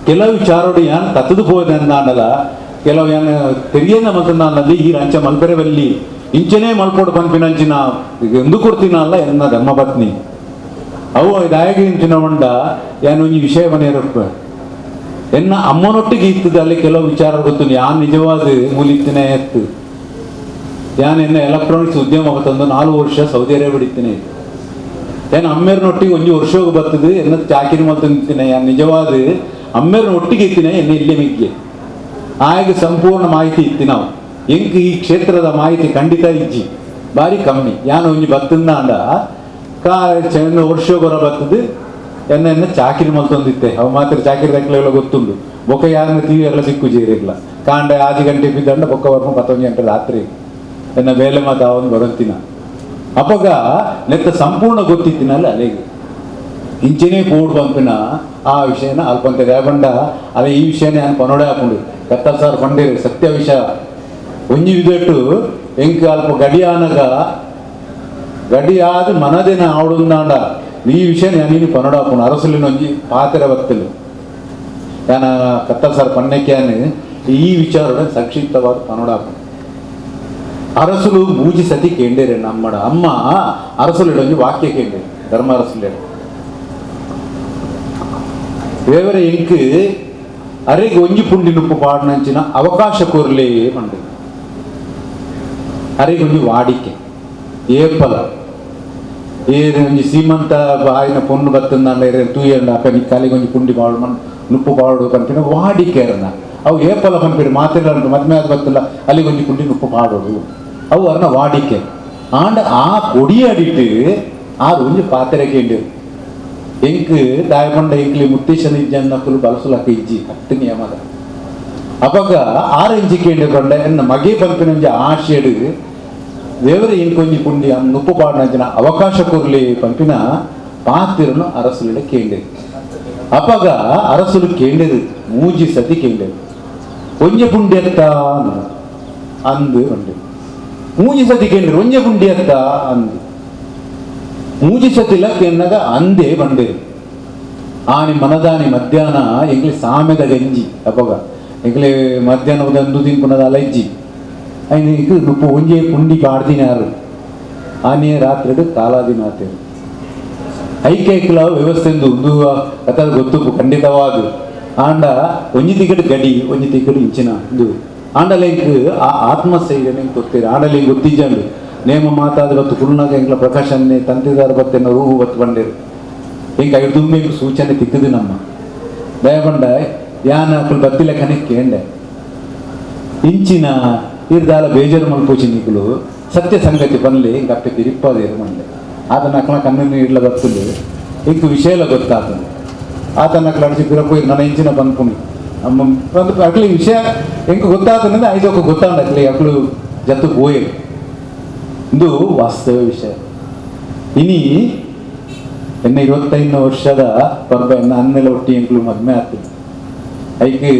ಕೆಲವು ವಿಚಾರೋಡು ಯಾನ್ ತತ್ತದು ಹೋದೆ ಅಂದಾಂಡಲ ಕೆಲವು ಯಾನ್ ತೆರಿಯನ ಮಲ್ತಂದಾನಲ್ಲಿ ಈ ರಂಚ ಮಲ್ಪೆರವಲ್ಲಿ ಇಂಚನೇ ಮಲ್ಪೋಡು ಪಂಪಿನಂಚಿನ ಎಂದು ಕೊಡ್ತೀನಲ್ಲ ಎನ್ನ ಧರ್ಮಪತ್ನಿ ಅವು ದಾಯಗೆ ಇಂಚಿನ ಉಂಡ ಯಾನು ಈ ವಿಷಯವನ್ನೇ ಇರಪ್ಪ ಎನ್ನ ಅಮ್ಮನೊಟ್ಟಿಗೆ ಇತ್ತದ ಅಲ್ಲಿ ಕೆಲವು ವಿಚಾರ ಗೊತ್ತು ಯಾನ್ ನಿಜವಾದ ಮೂಲಿತ್ತಿನೇ ಎತ್ತು ಯಾನ್ ಎನ್ನ ಎಲೆಕ್ಟ್ರಾನಿಕ್ಸ್ ಉದ್ಯಮ ತಂದು 4 ವರ್ಷ ಸೌದಿ ಅರೇಬಿಯಾ ಬಿಡಿತೀನಿ ಏನು ಅಮ್ಮೇರ್ನೊಟ್ಟಿಗೆ ಒಂಜಿ ವರ್ಷಕ್ಕೆ ಬರ್ತದೆ ಎನ್ನ ಚಾಕಿರಿ ಮಲ್ತಿನ ಯಾನ್ ನಿಜವಾದ ಅಮ್ಮೇರ್ನ ಒಟ್ಟಿಗೆ ಇತ್ತಿನ ಎನ್ನ ಇಲ್ಲೇ ಮಿಗ್ಗೆ ಆಗ ಸಂಪೂರ್ಣ ಮಾಹಿತಿ ಇತ್ತಿ ನಾವು ಎಂಕ್ ಈ ಕ್ಷೇತ್ರದ ಮಾಹಿತಿ ಖಂಡಿತ ಇಜ್ಜಿ ಭಾರಿ ಕಮ್ಮಿ ಯಾನು ಒಂಜಿ ಬತ್ತಂದ ಅಂಡ ವರ್ಷ ಬರ ಬರ್ತದೆ ಎನ್ನ ಚಾಕಿರಿ ಮಲ್ತೊಂದಿತ್ತೆ ಅವು ಮಾತ್ರ ಚಾಕಿರಿ ದಾಖಲೆಲ್ಲ ಗೊತ್ತುಂಡು ಬೊಕ್ಕ ಯಾರನ್ನ ಟಿವಿ ಎಲ್ಲ ಸಿಕ್ಕು ಜೀರಿಲ್ಲ ಕಾಂಡ 6 ಗಂಟೆ ಬಿದ್ದಂಡ ಬೊಕ್ಕ ಬರ್ಮ 11 ಗಂಟೆ ರಾತ್ರಿ ಎನ್ನ ಬೇಲೆ ಮಾತು ಅವನು ಬರುತ್ತಿನ ಅಪ್ಪಗ ನೆತ್ತ ಸಂಪೂರ್ಣ ಗೊತ್ತಿತ್ತಿನಲ್ಲ ಅಲ್ಲಿಗೆ ಇಂಚಿನೇ ಪೋಡ್ ಪಂಪಿನ ಆ ವಿಷಯನ ಅಲ್ಪಂತ ರೇಬಂಡ ಅದೇ ಈ ವಿಷಯನೇ ನಾನು ಪನೋಡೆ ಹಾಕೊಂಡು ಕತ್ತ ಸಾರ್ ಪಂಡೇರಿ ಸತ್ಯ ವಿಷಯ ಒಂಜಿ ವಿದಟ್ಟು ಎಂಕ್ ಅಲ್ಪ ಗಡಿಯಾದ ಮನದಿನ ಆವಡುಂದಾಂಡ ಈ ವಿಷಯ ನೀನು ಪನೋಡ ಹಾಕೊಂಡು ಅರಸಲಿನ ಒಂಜಿ ಪಾತ್ರೆ ಬತ್ತಲು ಯಾನ ಕತ್ತ ಸಾರ್ ಪನ್ನಕ್ಯಾನ್ ಈ ವಿಚಾರ ಸಂಕ್ಷಿಪ್ತವಾದ ಪನೋಡ ಹಾಕೊಂಡು ಅರಸುಲು ಮೂಜಿ ಸತಿ ಕೇಂಡೇರೆ ನಮ್ಮಡ ಅಮ್ಮ ಅರಸುಲಿಡ ಒಂಜಿ ವಾಕ್ಯ ಕೇಂಡೇರಿ ಧರ್ಮ ಅರಸುಲಿಡ ದೇವರ ಎಂಕ್ ಅರೆಗೆ ಒಂಜಿ ಪುಂಡಿ ನುಪ್ಪು ಪಾಡ್ನಂಚಿನ ಅವಕಾಶ ಕೋರ್ಲೇ ಪಂಡು ಅರೆಗೆ ಒಂಜಿ ವಾಡಿಕೆ ಏಪಲ ಏರು ಒಂಜಿ ಸೀಮಂತ ಆಯ್ನ ಪೊಣ್ಣು ಬತ್ತಂದ ತೂಯಂಡ ಅಕ್ಕನಿ ಕಾಲಿಗೆ ಒಂಜಿ ಪುಂಡಿ ಪಾಡು ನುಪ್ಪು ಪಾಡು ಪಂಪಿನ ವಾಡಿಕೆ ಅರ್ನ ಅವು ಏಪಲ ಪಂಪಿಡು ಮಾತಿಲ್ಲ ಮದ್ಮೆ ಆದ ಬತ್ತಲ್ಲ ಅಲ್ಲಿಗೆ ಒಂಜಿ ಪುಂಡಿ ನುಪ್ಪು ಪಾಡೋದು ಅವು ಅರ್ನ ವಾಡಿಕೆ ಆಂಡ ಆ ಕೊಡಿಯಾಡಿಟ್ಟು ಆರು ಒಂಜಿ ಪಾತ್ರೆ ಕೇಂದ್ರ ಎಂಕ್ ದಾಯಪಂಡ ಎಂಕ್ಲಿ ಮುತ್ತೇಶನ ಇಜ್ಜನ್ನಕ್ಕಲು ಬಲಸುಲಕ್ಕ ಇಜ್ಜಿ ಹತ್ತು ನಿಯಮದ ಅವಾಗ 6 ಇಂಚಿ ಕೇಂದ್ರ ಬಂಡ ಎನ್ನ ಮಗೆ ಪಂಪಿನ ಒಂಜಿ ಆಶೆಡು ದೇವರ ಇಂಕೊಂಜಿ ಪುಂಡಿ ನುಪ್ಪು ಪಾಡಿನ ಅವಕಾಶ ಕೊರ್ಲಿ ಪಂಪಿನ ಪಾತಿರನು ಅರಸುಲಿಡ ಕೇಂದ್ರ ಅಪಗ ಅರಸುಲು ಕೇಂದ್ರದು ಮೂಜಿ ಸತಿ ಕೇಂದ್ರ ಒಂಜ ಪುಂಡಿ ಅತ್ತ ಅಂದು ಉಂಡು ಮೂಜಿ ಸತಿ ಕೇಂದ್ರ ಒಂಜ ಪುಂಡಿ ಅತ್ತ ಅಂದು ಮೂಜಿ ಸತಿಲ ಕೆನ್ನಗ ಅಂದೇ ಬಂಡೆ ಆನಿ ಮನದಾನಿ ಮಧ್ಯಾಹ್ನ ಎಂಗ್ಲಿ ಸಾಮೆದ ಗಂಜಿ ಅಪಗ ಎಂಗ್ಲಿ ಮಧ್ಯಾಹ್ನ ಉದಂದು ತಿನ್ಪುನದ ಅಲಜ್ಜಿ ಐನಿಗೆ ನುಪ್ಪು ಒಂಜೆ ಪುಂಡಿ ಪಾಡ್ದಿನ ಯಾರು ಆನೆ ರಾತ್ರಿ ಕಾಲಾದಿ ಮಾತೇರು ಐಕೈಕ್ಲ ವ್ಯವಸ್ಥೆ ಒಂದು ಕಥೆ ಗೊತ್ತು ಖಂಡಿತವಾದ ಆಂಡ ಒಂಜಿ ತಿಕ್ಕಡು ಗಡಿ ಒಂಜಿ ತಿಕ್ಕಡು ಇಂಚಿನ ಇದು ಆಂಡಲೆಂಕ್ ಆ ಆತ್ಮಸ್ಥೈರ್ಯ ಗೊತ್ತೀರಿ ಆಂಡಲೆಂಗ್ ಗೊತ್ತಿಜ್ಜಂಡು ನೇಮ ಮಾತಾದ ಬತ್ತು ಕುರುನಾಗ ಎಂಕ್ಲ ಪ್ರಕಾಶನ್ನೇ ತಂತಿದಾರ ಬತ್ತೆನ ರೂಹು ಬತ್ತು ಬಂಡೇರು ಎಂಕ ಐದು ತುಂಬೆಂಕು ಸೂಚನೆ ತಿಕ್ಕದು ನಮ್ಮ ದಯಬಂಡ ಯಾನ ಅಕ್ಕಳು ಬತ್ತಿಲ ಕನೆ ಕೇಂಡೆ ಇಂಚಿನ ಇರ್ದಾಲ ಬೇಜಾರು ಮಲ್ಪೋಚಿನಿಕಲು ಸತ್ಯ ಸಂಗತಿ ಬನ್ಲಿ ಇಂಕ ಅಪ್ಪೆ ತಿರುಪ್ಪದೇರು ಮಂಡೆ ಆತನ ಅಕ್ಕಳ ಕಣ್ಣನ್ನು ಇಡ್ಲ ಬರ್ತದೆ ಇಂಕ ವಿಷಯ ಗೊತ್ತಾತನು ಆತನ ಅಕ್ಕಳ ಅಡಿಸಿ ಪಿರಪ್ಪು ನನ್ನ ಇಂಚಿನ ಬಂದ್ಕೊಂಡು ಅಕ್ಲಿ ವಿಷಯ ಹೆಂಗೆ ಗೊತ್ತಾಗ್ತದೆ ಐದಕ್ಕೆ ಗೊತ್ತಾಗ ಅಕ್ಲಿ ಅಕ್ಳು ಜತ್ತು ಹೋಯ್ ಇದು ವಾಸ್ತವ ವಿಷಯ. ಇನಿ ಎನ್ನ 25 ವರ್ಷದ ಪರ್ಬ ಎನ್ನ ಅನ್ನೆಲ್ಲ ಒಟ್ಟಿ ಎಂಕ್ಲು ಮದ್ಮೆ ಆಗ್ತದೆ ಐಕೆ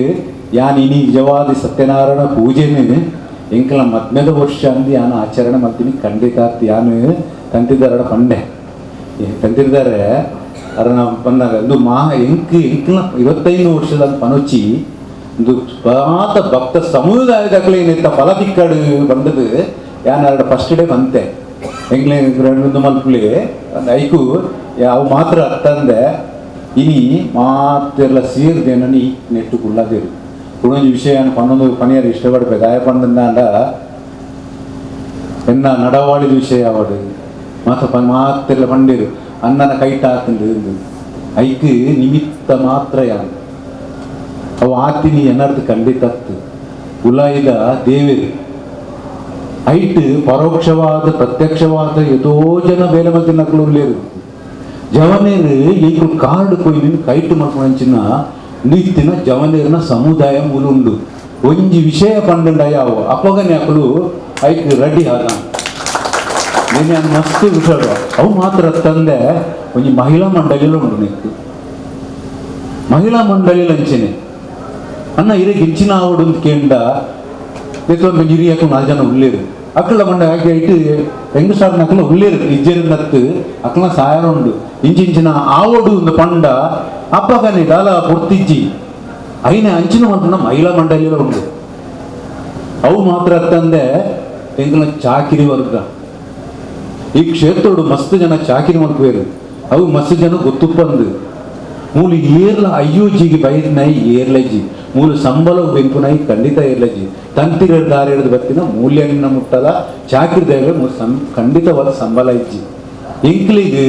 ಯಾನ್ ಇನಿ ನಿಜವಾದ ಸತ್ಯನಾರಾಯಣ ಪೂಜೆನೇ ಎಂಕಲ ಮದ್ಮೆದ ವರ್ಷ ಅಂದು ಯಾನು ಆಚರಣೆ ಮಾಡ್ತೀನಿ ಖಂಡಿತ ಆಗ್ತಿ. ಯಾನು ತಂತಿದ್ದಾರ ಪಂಡೆ ತಂತಿದ್ದಾರೆ ಅರ ನಾವು ಬಂದಾಗ ಒಂದು ಎಂಕಲ 25 ವರ್ಷದ ಪನೊಚ್ಚಿ ಒಂದು ಪಾತ ಭಕ್ತ ಸಮುದಾಯದಾಗಲೇ ಏನಿತ್ತ ಫಲ ತಿಕ್ಕಾಡು ಬಂದದ್ದು ಯಾನ ಫಸ್ಟ್ ಡೇ ಬಂತೆ ಎಂಗ್ಲೇ ಒಂದು ಮಲ್ಪುಲಿ ಐಕು ಯಾವ ಮಾತ್ರ ತಂದೆ ಇನಿ ಮಾತೆಲ್ಲ ಸೇರಿದೇನ ಈ ನೆಟ್ಟು ಕುಳ್ಳಾದೇರು ಕುಣೊಂದು ವಿಷಯ ಪನ್ನೊಂದು ಪನಿಯರು ಇಷ್ಟಪಡ್ಬೇಕು ಗಾಯ ಪಂಡ ಎನ್ನ ನಡವಾಳಿದ ವಿಷಯ ಅವಡು ಮಾತೆಲ್ಲ ಪಂಡಿರು ಅನ್ನನ ಕೈಟ ಹಾಕೊಂಡು ಐಕ್ ನಿಮಿತ್ತ ಮಾತ್ರ ಯಾನು ಅವು ಆತಿನಿ ಎನ್ನರ್ದು ಖಂಡಿತತ್ತು ಉಲಾಯಿದ ದೇವರು ಐಟ್ ಪರೋಕ್ಷವಾದ ಪ್ರತ್ಯಕ್ಷವಾದ ಎದೋ ಜನ ಬೇಲೆ ಮತ್ತೆ ನಕಲು ಉಳ್ಳೇರು ಜವನೇರು ಈಗ ಕಾರ್ಡ್ ಕೊಯ್ದು ಕೈಟ್ ಮಾಡ್ಕೊಂಚಿನ ನೀತಿನ ಜವನೇರಿನ ಸಮುದಾಯ ಮುಲುಂಡು ಒಂಜಿ ವಿಷಯ ಪಂಡ ಯಾವ ಅಪ್ಪಗನೆ ಅಕ್ಕಳು ಐಕ್ ರೆಡಿ ಆದ నేను మస్తు చూశాడు అవు మాత్రం ತಂದೆ ಒಂದು ಮಹಿಳಾ ಮಂಡಳಿలో ಉಂಟು నీకు ಮಹಿಳಾ ಮಂಡಳಿలో ಅಂಚೆನೆ ಅನ್ನ ಇರಕ್ಕೆ ಹೆಚ್ಚಿನ ಆವಡು ಅಂತ ಕೇಂಡ ಒಂದು ಹಿರಿಯಕ್ಕೆ 4 ಜನ ಉಳ್ಳೇರು ಅಕ್ಕಳ ಮಂಡ ಹಾಗೆ ಇಟ್ಟು ಹೆಂಗಸಾರ್ನ ಅಕ್ಕಳ ಉಳ್ಳೇರು ಇಜ್ಜೇರಿನತ್ತು ಅಕ್ಕಳ ಸಹಾಯ ಉಂಡು ಇಂಚಿಂಚಿನ ಆವಡು ಒಂದು ಪಂಡ ಅಪ್ಪಗನೆ ದಾಲ ಪೊರ್ತಿಜ್ಜಿ అయిన ಅಂಚಿನ ಮಂಟನ ಮಹಿಳಾ ಮಂಡಳಿలో ಉಂಟು ಅವು ಮಾತ್ರ ತಂದೆ ಎಂಕಲ ಚಾಕಿರಿ ವರ್ಗ ಈ ಕ್ಷೇತ್ರೋಡು ಮಸ್ತ್ ಜನ ಚಾಕಿರಿ ಮಾಡ್ಕೋರು ಅವು ಮಸ್ತ್ ಜನ ಗೊತ್ತು ಬಂದು ಮೂಲ ಏರ್ಲ ಅಯ್ಯೋಜಿಗೆ ಬೈದ್ನಾಯಿ ಏರ್ಲಜ್ಜಿ ಮೂಲ ಸಂಬಳ ಬೆಂಪುನಾಯಿ ಖಂಡಿತ ಏರ್ಲಜ್ಜಿ ತಂತಿರ ದಾರಿ ಹಿಡಿದು ಬರ್ತಿನ ಮೂಲ್ಯನ ಮುಟ್ಟದ ಚಾಕಿರಿದಾಗ ಖಂಡಿತವಾದ ಸಂಬಳ ಇಜ್ಜಿ ಎಂಕ್ಲಿಗೆ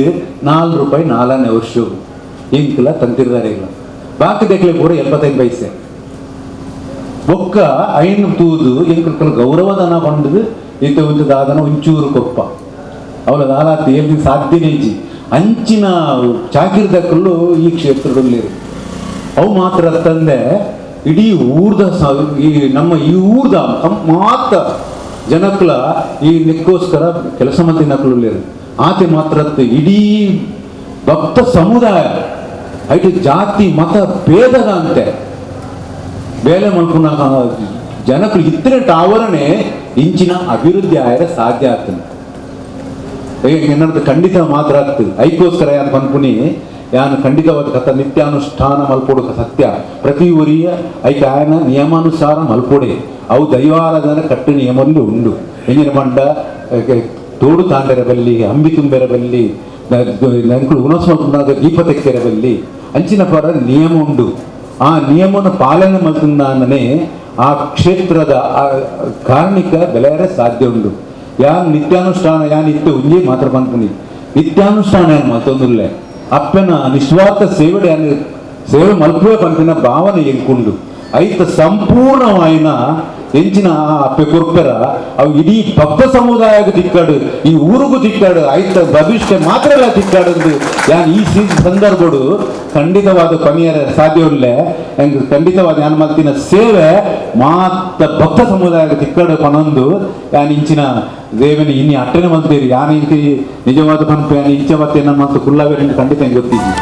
₹4 4ನೇ ವರ್ಷ ಎಂಕ್ಲ ತಂತಿರದಾರಿಲ್ಲ ಬಾಕಿ ದೇಕ್ಲೆ ಕೂಡ 75 ಪೈಸೆ ಒಕ್ಕ ಐನು ತೂದು ಎಂಕ್ಲ ಗೌರವಧನ ಬಂದು ಈತ ಒಂದು ದಾದನ ಒಂಚೂರು ಕೊಪ್ಪ ಅವಳ ದಾಲಾತಿ ಎಲ್ಲಿ ಸಾಧ್ಯನೇ ಇಜ್ಜಿ ಅಂಚಿನ ಚಾಕಿರಿದಕ್ಕಲ್ಲೂ ಈ ಕ್ಷೇತ್ರದಲ್ಲಿ ಅವು ಮಾತ್ರ ತಂದೆ ಇಡೀ ಊರ್ದ ಈ ನಮ್ಮ ಈ ಊರ್ದ ಮಾತ್ರ ಜನಕ್ಕಳ ಈ ನಿಕ್ಕೋಸ್ಕರ ಕೆಲಸ ಮಂದಿ ನಕ್ಕಳು ಆತೆ ಮಾತ್ರ ಇಡೀ ಭಕ್ತ ಸಮುದಾಯ ಐಟು ಜಾತಿ ಮತ ಭೇದದ ಅಂತೆ ಬೇಲೆ ಮಲ್ಪುನ ಜನಕ್ಕಳು ಇತ್ತರೆ ಆವರಣೆ ಇಂಚಿನ ಅಭಿವೃದ್ಧಿ ಆಯ್ರೆ ಸಾಧ್ಯ ಆಗ್ತದೆ. ಎನ್ನದು ಖಂಡಿತ ಮಾತ್ರ ಆಗ್ತದೆ ಐಕೋಸ್ಕರ ಯಾನು ಪನ್ಪುನಿ ಯಾನು ಖಂಡಿತವಾದ ಕಥ ನಿತ್ಯಾನುಷ್ಠಾನ ಮಲ್ಪೋಡು ಸತ್ಯ ಪ್ರತಿ ಊರಿಯ ಐಕ ಆಯನ ನಿಯಮಾನುಸಾರ ಮಲ್ಪೋಡೆ ಅವು ದೈವಾರಾಧನೆ ಕಟ್ಟು ನಿಯಮಲ್ಲಿ ಉಂಡು ಎಂಜಿನ ಮಂಡ ತೋಡು ತಾಂಡೆರ ಬಲ್ಲಿ ಅಂಬಿ ತುಂಬೆರ ಬಲ್ಲಿ ನಂಕಳು ಉಣಸ್ಮಲ್ಪುನಾಗ ದೀಪ ತೆಕ್ಕೆರ ಬಲ್ಲಿ ಅಂಚಿನ ಪರ ನಿಯಮ ಉಂಡು ಆ ನಿಯಮವನ್ನು ಪಾಲನೆ ಮಲ್ತಂದಾನೇ ಆ ಕ್ಷೇತ್ರದ ಕಾರ್ಮಿಕ ಬೆಲೆಯರ ಸಾಧ್ಯ ಉಂಡು ಯಾನ್ ನಿತ್ಯಾನುಷ್ಠಾನ ಯಾನ್ ಇತ್ತು ಉಂಜಿ ಮಾತ್ರ ಪನ್ಪುನಿ ನಿತ್ಯಾನುಷ್ಠಾನ ಏನು ಮತ್ತೊಂದುಲ್ಲೆ ಅಪ್ಪನ ನಿಸ್ವಾರ್ಥ ಸೇವೆ ಮಲ್ಪುವೆ ಪನ್ಪಿನ ಭಾವನೆ ಎಂಕುಂಡು ಐತ ಸಂಪೂರ್ಣವಾಯಿನ ಎಂಚಿನ ಅಪ್ಪೆ ಕೊರ್ಪೆರ ಅವು ಇಡೀ ಭಕ್ತ ಸಮುದಾಯಕ್ಕೆ ತಿಕ್ಕಾಡು ಈ ಊರಿಗೂ ತಿಕ್ಕಾಡು ಐತ ಭವಿಷ್ಯ ಮಾತ್ರ ಎಲ್ಲ ತಿಕ್ಕಾಡು ಯಾನ್ ಈ ಸಂದರ್ಭಡು ಖಂಡಿತವಾದ ಕೊನೆಯರ ಸಾಧ್ಯವಿಲ್ಲ ಹೆಂಗೆ ಖಂಡಿತವಾದ ಯಾನ್ ಮಲ್ತಿನ ಸೇವೆ ಮಾತ್ರ ಭಕ್ತ ಸಮುದಾಯಕ್ಕೆ ತಿಕ್ಕಾಡು ಪನೊಂದು ಯಾನ್ ಇಂಚಿನ ದೇವನ ಇನ್ನಿ ಅಟ್ಟನೆ ಮಲ್ತೀರಿ ಯಾನ್ ಇಂಚಿ ನಿಜವಾದ ಪನ್ಪೆ ಯಾನ್ ಇಂಚ ಮತ್ತೆ ನಮ್ಮ ಕುಲ್ಲವೇ ಖಂಡಿತ ಗೊತ್ತಿದ್ದಿ.